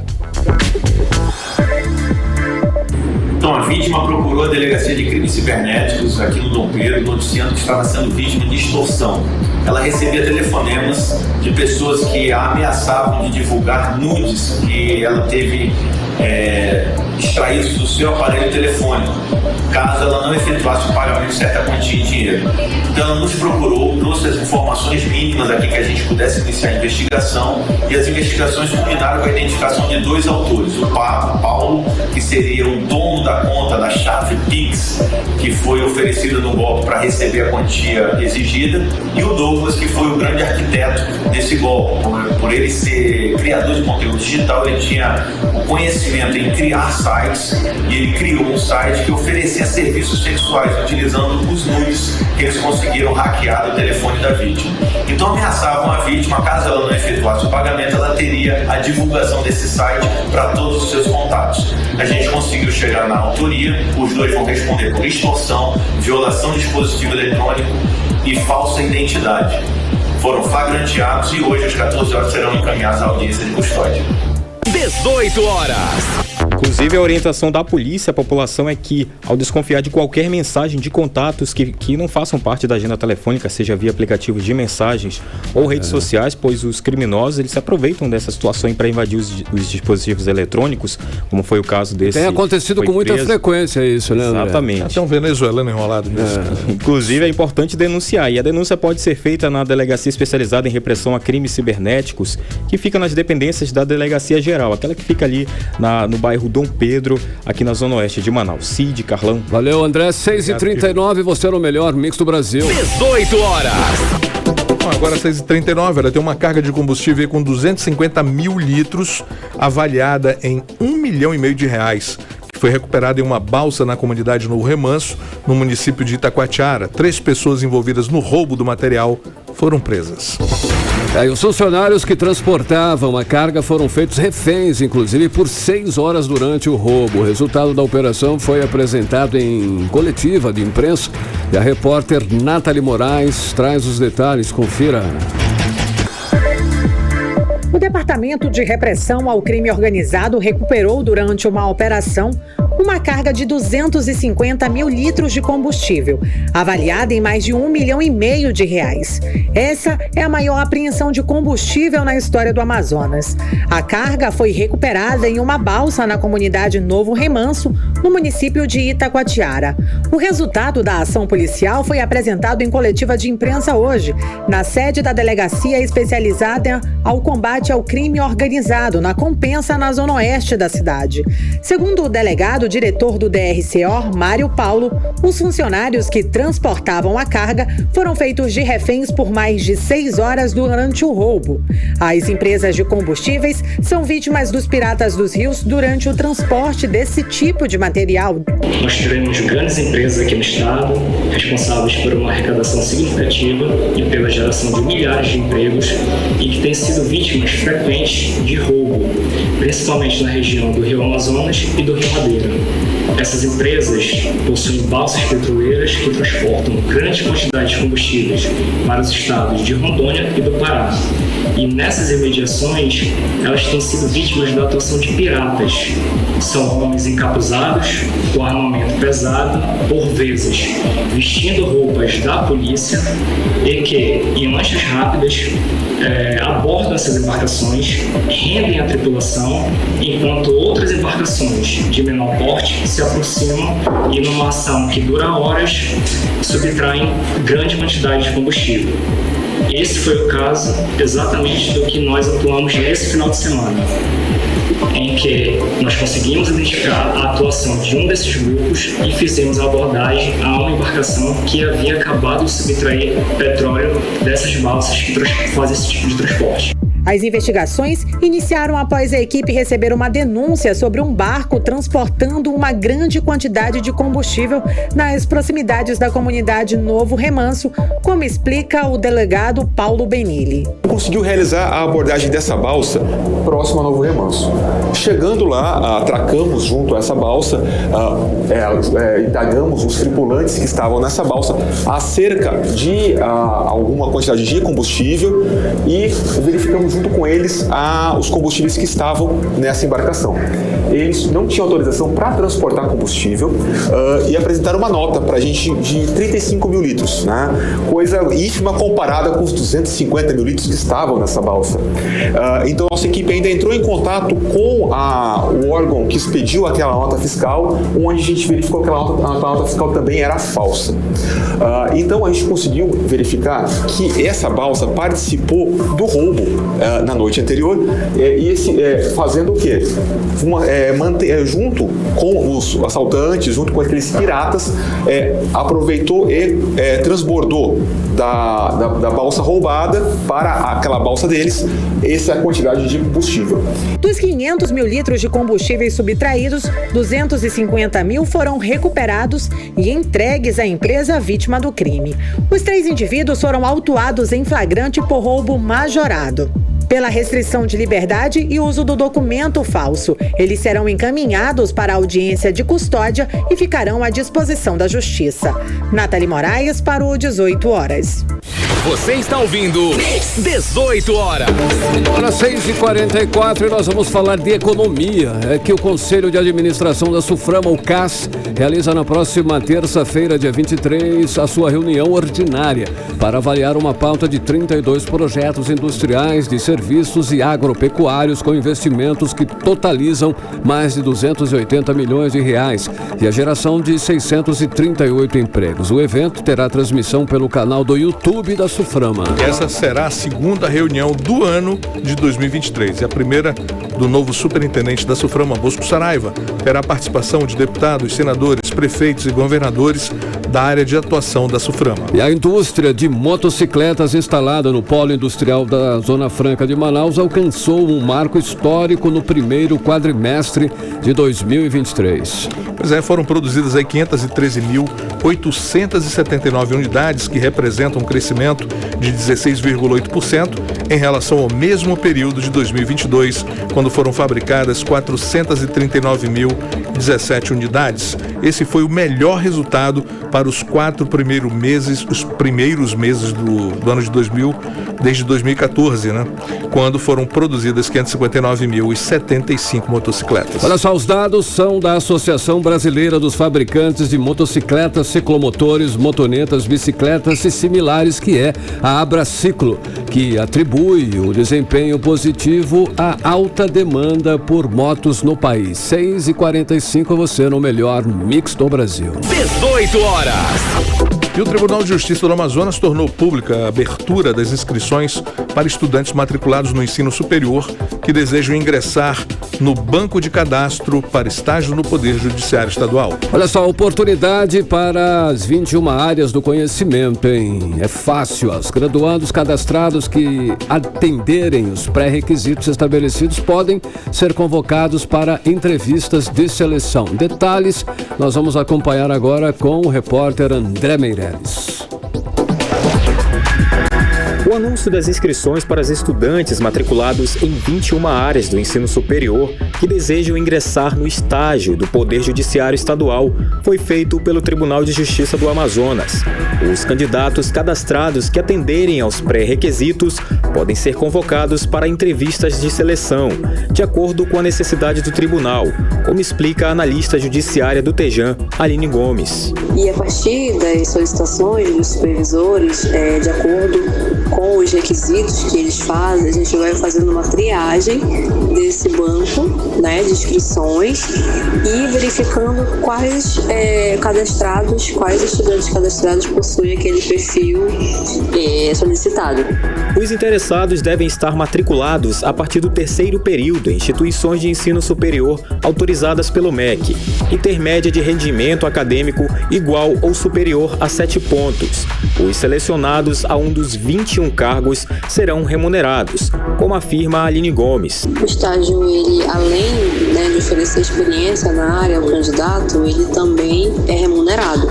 Então, a vítima procurou a Delegacia de Crimes Cibernéticos aqui no Dom Pedro, noticiando que estava sendo vítima de extorsão. Ela recebia telefonemas de pessoas que a ameaçavam de divulgar nudes que ela teve extraídos do seu aparelho telefônico, caso ela não efetuasse o pagamento de certa quantia de dinheiro. Então ela nos procurou, trouxe as informações mínimas aqui que a gente pudesse iniciar a investigação, e as investigações culminaram com a identificação de 2 autores, o Paulo, que seria o dono da conta da chave Pix, que foi oferecida no golpe para receber a quantia exigida, e o Douglas, que foi o grande arquiteto desse golpe. Por ele ser criador de conteúdo digital, ele tinha o conhecimento em criar sites, e ele criou um site que oferecia serviços sexuais utilizando os nudes que eles conseguiram hackear do telefone da vítima. Então ameaçavam a vítima, caso ela não efetuasse o pagamento, ela teria a divulgação desse site para todos os seus contatos. A gente conseguiu chegar na autoria, os 2 vão responder por extorsão, violação de dispositivo eletrônico e falsa identidade. Foram flagranteados e hoje às 14 horas serão encaminhados à audiência de custódia. 18 horas. Inclusive, a orientação da polícia à população é que, ao desconfiar de qualquer mensagem de contatos que não façam parte da agenda telefônica, seja via aplicativos de mensagens ou redes sociais, pois os criminosos eles se aproveitam dessa situação para invadir os dispositivos eletrônicos, como foi o caso desse. Tem acontecido com muita frequência isso, né, André? Exatamente. Até um venezuelano enrolado nisso. Inclusive, é importante denunciar, e a denúncia pode ser feita na Delegacia Especializada em Repressão a Crimes Cibernéticos, que fica nas dependências da Delegacia Geral, aquela que fica ali no bairro Dom Pedro, aqui na Zona Oeste de Manaus. Cid, Carlão. Valeu, André. 6h39, você é o melhor mix do Brasil. 18 horas. Agora 6h39, ela tem uma carga de combustível com 250 mil litros, avaliada em R$1,5 milhão de reais. foi recuperada em uma balsa na comunidade Novo Remanso, no município de Itacoatiara. 3 pessoas envolvidas no roubo do material foram presas. Os funcionários que transportavam a carga foram feitos reféns, inclusive por 6 horas durante o roubo. O resultado da operação foi apresentado em coletiva de imprensa e a repórter Nathalie Moraes traz os detalhes. Confira. O Departamento de Repressão ao Crime Organizado recuperou durante uma operação uma carga de 250 mil litros de combustível, avaliada em mais de R$1,5 milhão de reais. Essa é a maior apreensão de combustível na história do Amazonas. A carga foi recuperada em uma balsa na comunidade Novo Remanso, no município de Itacoatiara. O resultado da ação policial foi apresentado em coletiva de imprensa hoje, na sede da Delegacia Especializada ao Combate ao Crime Organizado, na Compensa, na zona oeste da cidade. Segundo o delegado diretor do DRCO, Mário Paulo, os funcionários que transportavam a carga foram feitos de reféns por mais de 6 horas durante o roubo. As empresas de combustíveis são vítimas dos piratas dos rios durante o transporte desse tipo de material. Nós tivemos grandes empresas aqui no estado, responsáveis por uma arrecadação significativa e pela geração de milhares de empregos e que têm sido vítimas frequentes de roubo, principalmente na região do Rio Amazonas e do Rio Madeira. Essas empresas possuem balsas petroleiras que transportam grande quantidade de combustíveis para os estados de Rondônia e do Pará. E nessas imediações, elas têm sido vítimas da atuação de piratas. São homens encapuzados, com armamento pesado, por vezes vestindo roupas da polícia e que, em lanchas rápidas, abordam essas embarcações, rendem a tripulação, enquanto outras embarcações de menor porte se aproximam e, numa ação que dura horas, subtraem grande quantidade de combustível. Esse foi o caso exatamente do que nós atuamos nesse final de semana, em que nós conseguimos identificar a atuação de um desses grupos e fizemos a abordagem a uma embarcação que havia acabado de subtrair petróleo dessas balsas que fazem esse tipo de transporte. As investigações iniciaram após a equipe receber uma denúncia sobre um barco transportando uma grande quantidade de combustível nas proximidades da comunidade Novo Remanso, como explica o delegado Paulo Benilli. Conseguiu realizar a abordagem dessa balsa próxima a Novo Remanso. Chegando lá, atracamos junto a essa balsa, indagamos os tripulantes que estavam nessa balsa acerca de alguma quantidade de combustível e verificamos junto com eles os combustíveis que estavam nessa embarcação. Eles não tinham autorização para transportar combustível e apresentaram uma nota para a gente de 35 mil litros, né? Coisa ínfima comparada com os 250 mil litros que estavam nessa balsa. Então, nossa equipe ainda entrou em contato com o órgão que expediu aquela nota fiscal, onde a gente verificou que a nota fiscal também era falsa. Então, a gente conseguiu verificar que essa balsa participou do roubo na noite anterior, fazendo o quê? Junto com os assaltantes, junto com aqueles piratas, aproveitou e transbordou da balsa roubada para aquela balsa deles essa quantidade de combustível. Dos 500 mil litros de combustíveis subtraídos, 250 mil foram recuperados e entregues à empresa vítima do crime. Os 3 indivíduos foram autuados em flagrante por roubo majorado. Pela restrição de liberdade e uso do documento falso. Eles serão encaminhados para a audiência de custódia e ficarão à disposição da Justiça. Nathalie Moraes para o 18 horas. Você está ouvindo 18 horas. Agora 6h44 e nós vamos falar de economia. É que o Conselho de Administração da Suframa, o CAS, realiza na próxima terça-feira, dia 23, a sua reunião ordinária para avaliar uma pauta de 32 projetos industriais, de serviços e agropecuários com investimentos que totalizam mais de 280 milhões de reais e a geração de 638 empregos. O evento terá transmissão pelo canal do YouTube da Suframa. Essa será a segunda reunião do ano de 2023 e a primeira do novo superintendente da Suframa, Bosco Saraiva. Terá participação de deputados, senadores, prefeitos e governadores da área de atuação da SUFRAMA. E a indústria de motocicletas instalada no polo industrial da Zona Franca de Manaus alcançou um marco histórico no primeiro quadrimestre de 2023. Pois é, foram produzidas aí 513.879 unidades, que representam um crescimento de 16,8% em relação ao mesmo período de 2022, quando foram fabricadas 439.017 unidades. Esse foi o melhor resultado para os primeiros meses do ano de 2000, desde 2014, né? Quando foram produzidas 559.075 motocicletas. Olha só, os dados são da Associação Brasileira dos Fabricantes de Motocicletas, Ciclomotores, Motonetas, Bicicletas e similares, que é a Abraciclo, que atribui o desempenho positivo à alta demanda por motos no país. 6h45, você no melhor mix do Brasil. 18 horas. E o Tribunal de Justiça do Amazonas tornou pública a abertura das inscrições para estudantes matriculados no ensino superior que desejam ingressar no Banco de Cadastro para estágio no Poder Judiciário Estadual. Olha só, oportunidade para as 21 áreas do conhecimento, hein? É fácil, os graduandos cadastrados que atenderem os pré-requisitos estabelecidos podem ser convocados para entrevistas de seleção. Detalhes nós vamos acompanhar agora com o repórter André Meirelles. O anúncio das inscrições para os estudantes matriculados em 21 áreas do ensino superior que desejam ingressar no estágio do Poder Judiciário Estadual foi feito pelo Tribunal de Justiça do Amazonas. Os candidatos cadastrados que atenderem aos pré-requisitos podem ser convocados para entrevistas de seleção, de acordo com a necessidade do tribunal, como explica a analista judiciária do TEJAN, Aline Gomes. E a partir das solicitações dos supervisores, de acordo com os requisitos que eles fazem, a gente vai fazendo uma triagem desse banco, né, de inscrições e verificando quais quais estudantes cadastrados possuem aquele perfil solicitado. Os interessados devem estar matriculados a partir do 3º período em instituições de ensino superior autorizadas pelo MEC e ter média de rendimento acadêmico igual ou superior a 7 pontos. Os selecionados a um dos 21 cargos serão remunerados, como afirma a Aline Gomes. O estágio, ele, além, de oferecer experiência na área ao candidato, ele também é remunerado.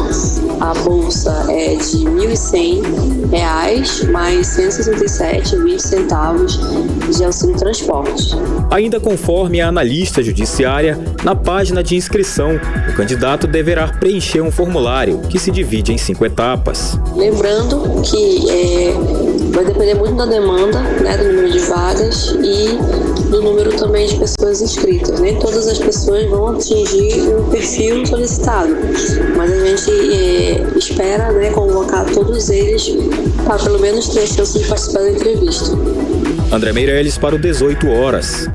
A bolsa é de R$ 1.100 mais R$ 167,20 de auxílio transporte. Ainda conforme a analista judiciária, na página de inscrição, o candidato deverá preencher um formulário que se divide em 5 etapas. Lembrando que vai depender muito da demanda, do número de vagas e do número também de pessoas inscritas. Nem todas as pessoas vão atingir o perfil solicitado, mas a gente espera convocar todos eles para pelo menos ter a chance de participar da entrevista. André Meirelles para o 18 horas.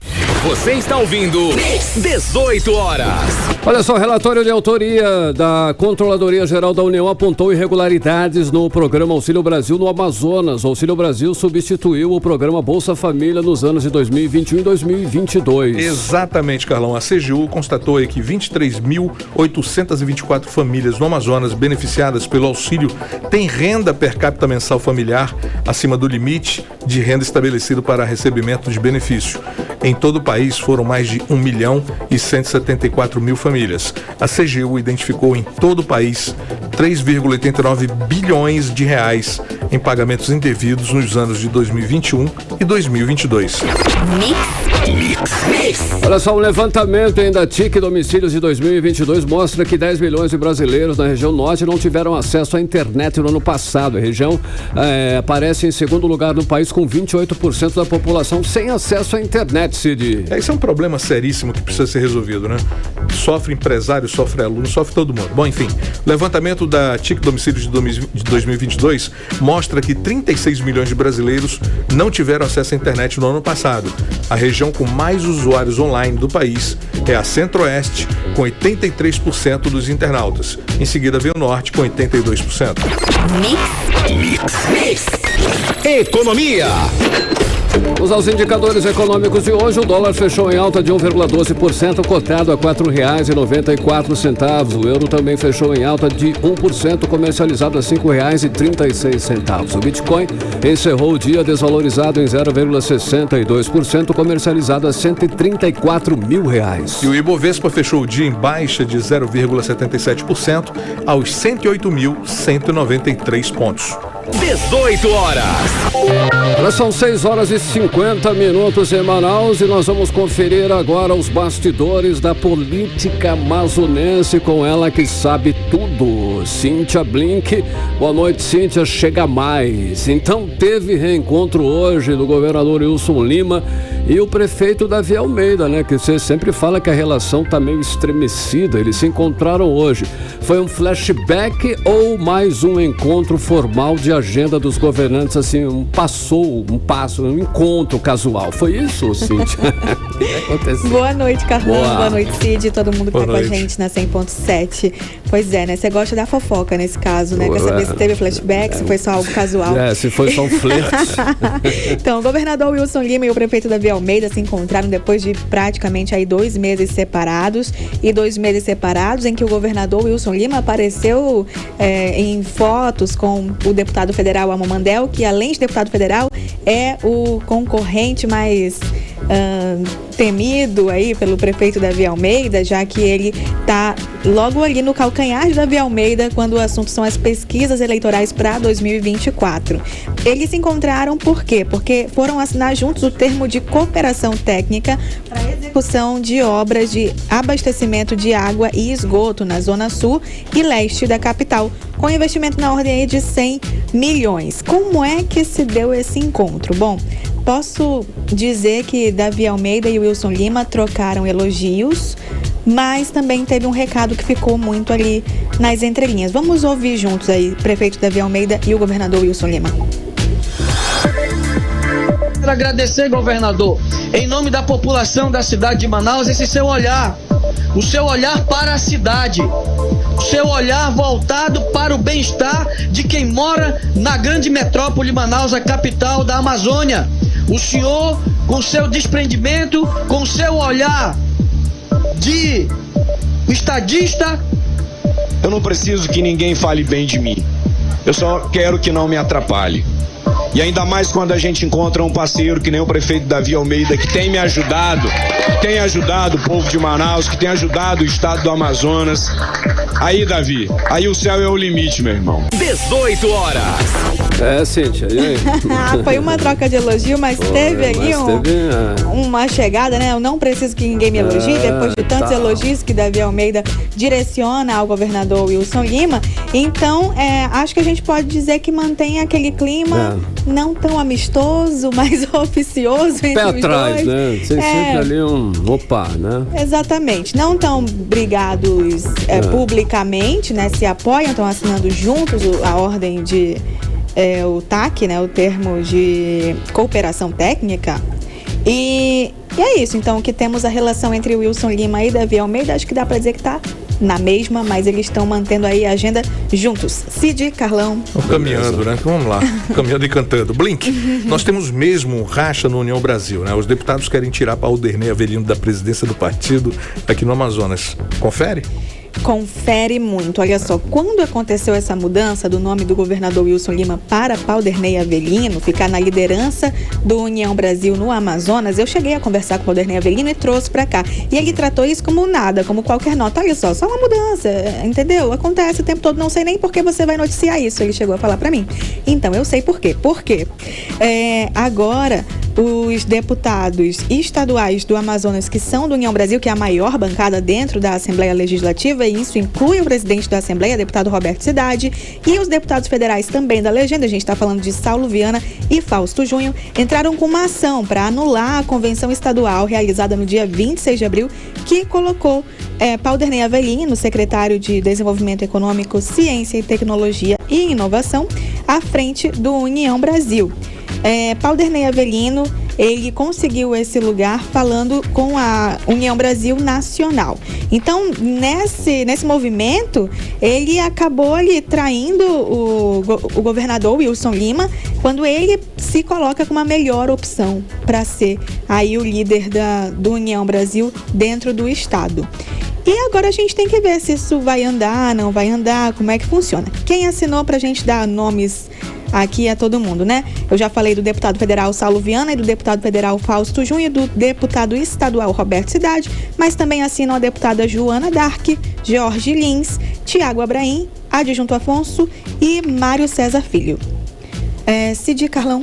Você está ouvindo 18 horas. Olha só, relatório de autoria da Controladoria Geral da União apontou irregularidades no programa Auxílio Brasil no Amazonas. O Auxílio Brasil substituiu o programa Bolsa Família nos anos de 2021 e 2022. Exatamente, Carlão. A CGU constatou aí que 23.824 famílias no Amazonas beneficiadas pelo auxílio têm renda per capita mensal familiar acima do limite de renda estabelecido para recebimento de benefício. Em todo o país foram mais de 1.174.000 famílias. A CGU identificou em todo o país 3,89 bilhões de reais em pagamentos indevidos nos anos de 2021 e 2022. Olha só, um levantamento da TIC Domicílios de 2022 mostra que 10 milhões de brasileiros na região norte não tiveram acesso à internet no ano passado. A região aparece em segundo lugar no país com 28% da população sem acesso à internet, Cid. Esse é um problema seríssimo que precisa ser resolvido, né? Sofre empresário, sofre aluno, sofre todo mundo. Bom, enfim, o levantamento da TIC Domicílios de 2022 mostra que 36 milhões de brasileiros não tiveram acesso à internet no ano passado. A região com mais usuários online do país é a Centro-Oeste, com 83% dos internautas. Em seguida vem o Norte, com 82%. Economia. Vamos aos indicadores econômicos de hoje. O dólar fechou em alta de 1,12%, cotado a R$ 4,94. O euro também fechou em alta de 1%, comercializado a R$ 5,36. O Bitcoin encerrou o dia desvalorizado em 0,62%, comercializado a R$ 134 mil. E o Ibovespa fechou o dia em baixa de 0,77% aos 108.193 pontos. 18 horas. Agora são 6 horas e 50 minutos em Manaus e nós vamos conferir agora os bastidores da política amazonense com ela que sabe tudo, Cíntia Blink. Boa noite, Cíntia, chega mais. Então teve reencontro hoje do governador Wilson Lima e o prefeito Davi Almeida, né? Que você sempre fala que a relação tá meio estremecida. Eles se encontraram hoje. Foi um flashback ou mais um encontro formal de agenda dos governantes, assim, um encontro casual? Foi isso, Cíntia? O que aconteceu? Boa noite, Carlão. Boa noite, Cid, todo mundo que tá com a gente na 100.7. Pois é, né? Você gosta da fofoca nesse caso, né? Quer saber se teve flashback, se foi só algo casual. Se foi só um flerte. Então, o governador Wilson Lima e o prefeito Davi Almeida se encontraram depois de praticamente aí 2 meses separados. E 2 meses separados em que o governador Wilson Lima apareceu em fotos com o deputado federal Amon Mandel, que além de deputado federal é o concorrente mais temido aí pelo prefeito Davi Almeida, já que ele está logo ali no calcanhar de Davi Almeida quando o assunto são as pesquisas eleitorais para 2024. Eles se encontraram por quê? Porque foram assinar juntos o termo de cooperação técnica para a execução de obras de abastecimento de água e esgoto na zona sul e leste da capital, com investimento na ordem aí de 100 milhões. Como é que se deu esse encontro? Bom, posso dizer que Davi Almeida e Wilson Lima trocaram elogios, mas também teve um recado que ficou muito ali nas entrelinhas. Vamos ouvir juntos aí, prefeito Davi Almeida e o governador Wilson Lima. Quero agradecer, governador, em nome da população da cidade de Manaus, esse seu olhar, o seu olhar para a cidade, o seu olhar voltado para o bem-estar de quem mora na grande metrópole Manaus, a capital da Amazônia. O senhor, com seu desprendimento, com seu olhar de estadista, eu não preciso que ninguém fale bem de mim. Eu só quero que não me atrapalhe. E ainda mais quando a gente encontra um parceiro que nem o prefeito Davi Almeida, que tem me ajudado, que tem ajudado o povo de Manaus, que tem ajudado o estado do Amazonas. Aí, Davi, aí o céu é o limite, meu irmão. 18 horas. Cíntia, e aí? Foi uma troca de elogio, mas teve ali uma chegada, né? Eu não preciso que ninguém me elogie, depois de tantos elogios que Davi Almeida direciona ao governador Wilson Lima. Então, acho que a gente pode dizer que mantém aquele clima não tão amistoso, mas oficioso entre os atrás, dois. Né? Tem sempre ali um opa, né? Exatamente. Não tão brigados publicamente, né? Se apoiam, estão assinando juntos a ordem de... o TAC, né, o termo de cooperação técnica. E é isso, então, que temos a relação entre Wilson Lima e Davi Almeida, acho que dá para dizer que está na mesma, mas eles estão mantendo aí a agenda juntos. Cid, Carlão. Caminhando, né? Vamos lá, caminhando e cantando. Blink, nós temos mesmo racha no União Brasil, né? Os deputados querem tirar Paulderney Avelino da presidência do partido aqui no Amazonas. Confere? Confere muito. Olha só, quando aconteceu essa mudança do nome do governador Wilson Lima para Paulderney Avelino, ficar na liderança do União Brasil no Amazonas, eu cheguei a conversar com o Paulderney Avelino e trouxe para cá. E ele tratou isso como nada, como qualquer nota. Olha só uma mudança, entendeu? Acontece o tempo todo, não sei nem por que você vai noticiar isso. Ele chegou a falar para mim. Então, eu sei por quê. Por quê? Agora, os deputados estaduais do Amazonas, que são do União Brasil, que é a maior bancada dentro da Assembleia Legislativa, e isso inclui o presidente da Assembleia, deputado Roberto Cidade, e os deputados federais também da legenda, a gente está falando de Saulo Viana e Fausto Júnior, entraram com uma ação para anular a convenção estadual realizada no dia 26 de abril, que colocou Paulderney Avelino, secretário de Desenvolvimento Econômico, Ciência e Tecnologia e Inovação, à frente do União Brasil. Paulderney Avelino ele conseguiu esse lugar falando com a União Brasil Nacional. Então, nesse movimento, ele acabou ali traindo o governador Wilson Lima, quando ele se coloca como a melhor opção para ser aí o líder do União Brasil dentro do estado. E agora a gente tem que ver se isso vai andar, não vai andar, como é que funciona. Quem assinou pra gente dar nomes aqui a todo mundo, né? Eu já falei do deputado federal Saulo Viana e do deputado federal Fausto Júnior, do deputado estadual Roberto Cidade, mas também assinam a deputada Joana Dark, Jorge Lins, Tiago Abraim, Adjunto Afonso e Mário César Filho. Cid Carlão.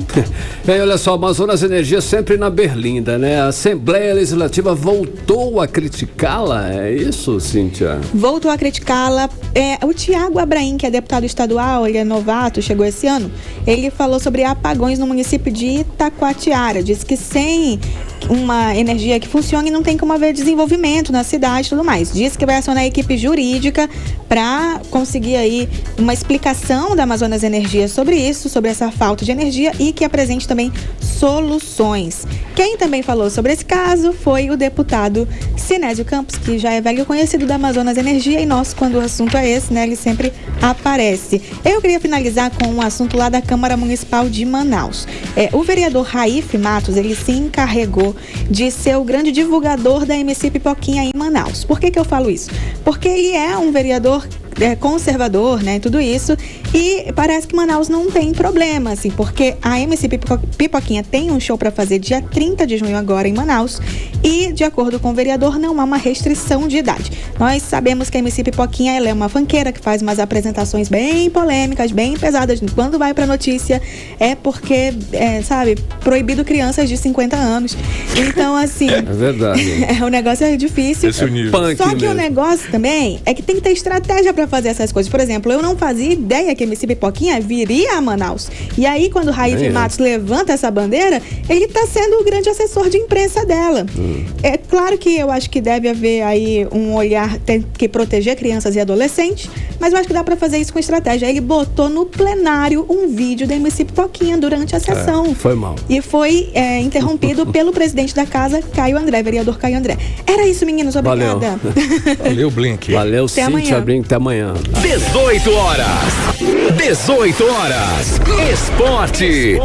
Bem, olha só, Amazonas Energia sempre na berlinda, né? A Assembleia Legislativa voltou a criticá-la, é isso, Cíntia? Voltou a criticá-la. O Tiago Abraim, que é deputado estadual, ele é novato, chegou esse ano, ele falou sobre apagões no município de Itacoatiara. Disse que sem uma energia que funcione não tem como haver desenvolvimento na cidade e tudo mais. Diz que vai acionar a equipe jurídica para conseguir aí uma explicação da Amazonas Energia sobre isso, sobre essa falta de energia, e que apresente também soluções. Quem também falou sobre esse caso foi o deputado Sinésio Campos, que já é velho conhecido da Amazonas Energia, e nós, quando o assunto é esse, né, ele sempre aparece. Eu queria finalizar com um assunto lá da Câmara Municipal de Manaus. O vereador Raif Matos, ele se encarregou de ser o grande divulgador da MC Pipoquinha em Manaus. Por que eu falo isso? Porque ele é um vereador conservador, né, tudo isso, e parece que Manaus não tem problema, assim, porque a MC Pipoquinha tem um show para fazer dia 30 de junho agora em Manaus, e de acordo com o vereador não há uma restrição de idade. Nós sabemos que a MC Pipoquinha, ela é uma funkeira que faz umas apresentações bem polêmicas, bem pesadas. Quando vai pra notícia é porque, sabe, proibido crianças de 50 anos. Então, assim, é verdade. O negócio é difícil. Esse é o nível. Só que o negócio também é que tem que ter estratégia para fazer essas coisas. Por exemplo, eu não fazia ideia que a MC Pipoquinha viria a Manaus. E aí, quando o Raif Matos levanta essa bandeira, ele tá sendo o grande assessor de imprensa dela. É claro que eu acho que deve haver aí um olhar, tem que proteger crianças e adolescentes, mas eu acho que dá para fazer isso com estratégia. Ele botou no plenário um vídeo da MC Pipoquinha durante a sessão. Foi mal. E foi interrompido pelo presidente da casa, Caio André, vereador Caio André. Era isso, meninos. Obrigada. Valeu, Blink. Valeu, Até Cíntia Blink. Até amanhã. 18 horas. 18 horas. Esporte.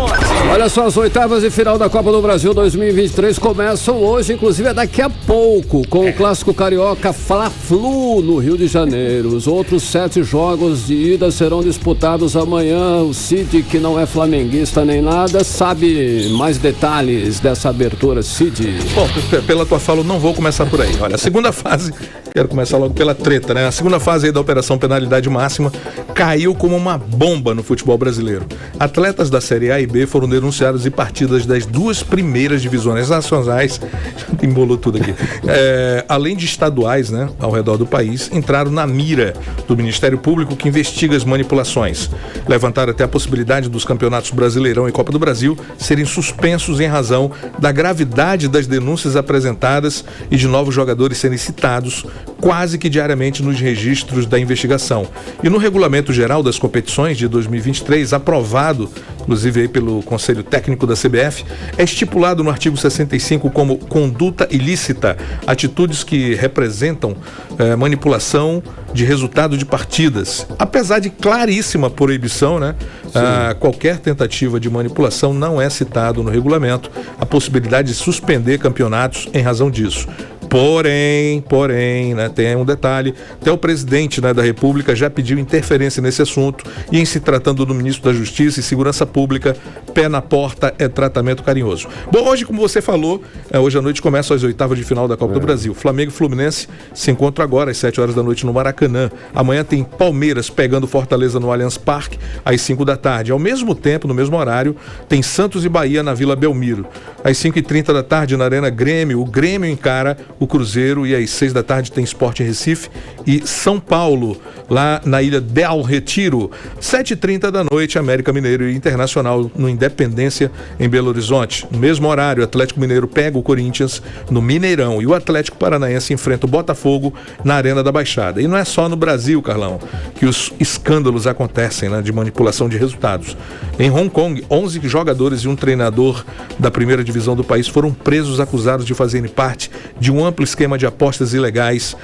Olha só, as oitavas de final da Copa do Brasil 2023 começam hoje, inclusive daqui a pouco, com o clássico carioca Fla-Flu no Rio de Janeiro. Os outros 7 jogos de ida serão disputados amanhã. O Cid, que não é flamenguista nem nada, sabe mais detalhes dessa abertura, Cid. Bom, pela tua fala, eu não vou começar por aí. Olha, a segunda fase, quero começar logo pela treta, né? A segunda fase aí da Operação Penalidade Máxima caiu como uma bomba no futebol brasileiro. Atletas da Série A e B foram denunciados em partidas das 2 primeiras divisões nacionais, embolou tudo aqui, além de estaduais, né, ao redor do país, entraram na mira do Ministério Público, que investiga as manipulações. Levantaram até a possibilidade dos campeonatos Brasileirão e Copa do Brasil serem suspensos em razão da gravidade das denúncias apresentadas e de novos jogadores serem citados quase que diariamente nos registros da investigação. E no Regulamento Geral das Competições de 2023, aprovado, inclusive aí pelo Conselho Técnico da CBF, é estipulado no artigo 65 como conduta ilícita, atitudes que representam manipulação de resultado de partidas. Apesar de claríssima proibição, né? Qualquer tentativa de manipulação não é citado no regulamento a possibilidade de suspender campeonatos em razão disso. Porém, né, tem um detalhe, até o presidente, né, da República já pediu interferência nesse assunto, e em se tratando do ministro da Justiça e Segurança Pública, pé na porta é tratamento carinhoso. Bom, hoje, como você falou, hoje à noite começam as oitavas de final da Copa do Brasil. Flamengo e Fluminense se encontram agora às 7 horas da noite no Maracanã. Amanhã tem Palmeiras pegando Fortaleza no Allianz Parque às 5 da tarde. Ao mesmo tempo, no mesmo horário, tem Santos e Bahia na Vila Belmiro. Às 5h30 da tarde na Arena Grêmio, o Grêmio encara o Cruzeiro, e às 6 da tarde tem Sport Recife e São Paulo, lá na ilha Del Retiro. 7h30 da noite, América Mineiro e Internacional no Independência, em Belo Horizonte. No mesmo horário, o Atlético Mineiro pega o Corinthians no Mineirão e o Atlético Paranaense enfrenta o Botafogo na Arena da Baixada. E não é só no Brasil, Carlão, que os escândalos acontecem, né, de manipulação de resultados. Em Hong Kong, 11 jogadores e um treinador da primeira divisão do país foram presos acusados de fazerem parte de um amplo esquema de apostas ilegais.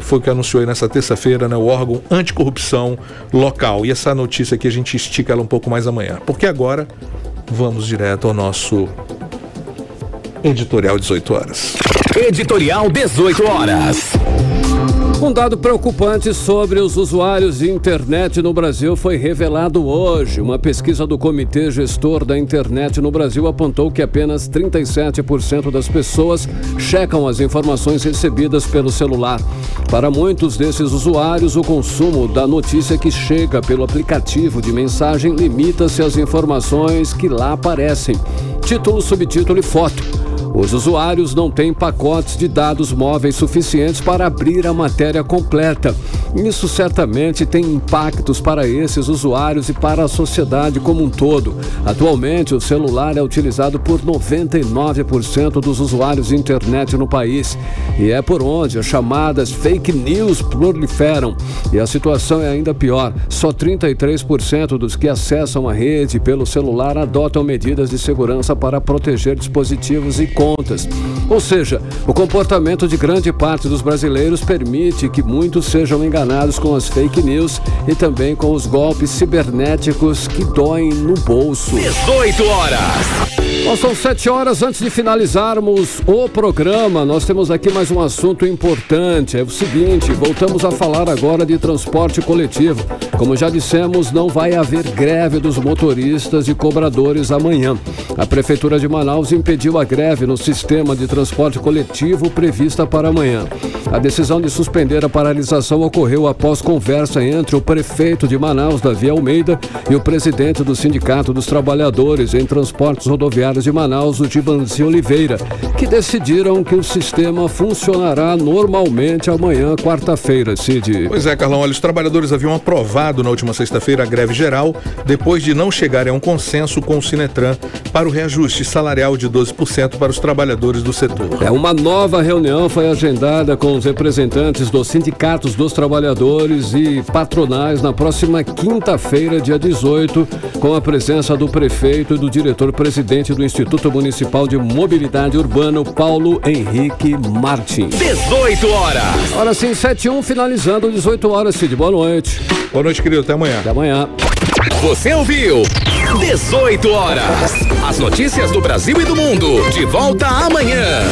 Foi o que anunciou aí nessa terça-feira, né, o órgão anticorrupção local. E essa notícia aqui a gente estica ela um pouco mais amanhã, porque agora vamos direto ao nosso Editorial 18 horas. Editorial 18 horas. Um dado preocupante sobre os usuários de internet no Brasil foi revelado hoje. Uma pesquisa do Comitê Gestor da Internet no Brasil apontou que apenas 37% das pessoas checam as informações recebidas pelo celular. Para muitos desses usuários, o consumo da notícia que chega pelo aplicativo de mensagem limita-se às informações que lá aparecem: título, subtítulo e foto. Os usuários não têm pacotes de dados móveis suficientes para abrir a matéria completa. Isso certamente tem impactos para esses usuários e para a sociedade como um todo. Atualmente, o celular é utilizado por 99% dos usuários de internet no país. E é por onde as chamadas fake news proliferam. E a situação é ainda pior. Só 33% dos que acessam a rede pelo celular adotam medidas de segurança para proteger dispositivos e contas. Ou seja, o comportamento de grande parte dos brasileiros permite que muitos sejam enganados com as fake news e também com os golpes cibernéticos que doem no bolso. 18 horas. Bom, são 7 horas. Antes de finalizarmos o programa, nós temos aqui mais um assunto importante. É o seguinte, voltamos a falar agora de transporte coletivo. Como já dissemos, não vai haver greve dos motoristas e cobradores amanhã. A Prefeitura de Manaus impediu a greve no sistema de transporte coletivo prevista para amanhã. A decisão de suspender a paralisação ocorreu após conversa entre o prefeito de Manaus, Davi Almeida, e o presidente do Sindicato dos Trabalhadores em Transportes Rodoviários de Manaus, o Givanci Oliveira, que decidiram que o sistema funcionará normalmente amanhã, quarta-feira, Cid. Pois é, Carlão, olha, os trabalhadores haviam aprovado na última sexta-feira a greve geral, depois de não chegarem a um consenso com o Sinetran para o reajuste salarial de 12% para os trabalhadores do setor. Uma nova reunião foi agendada com os representantes dos sindicatos dos trabalhadores e patronais na próxima quinta-feira, dia 18, com a presença do prefeito e do diretor-presidente do Instituto Municipal de Mobilidade Urbana, Paulo Henrique Martins. 18 horas. Ora sim, 7h01, finalizando 18 horas, Cid. Boa noite. Boa noite, querido. Até amanhã. Até amanhã. Você ouviu 18 horas. As notícias do Brasil e do mundo. De volta amanhã.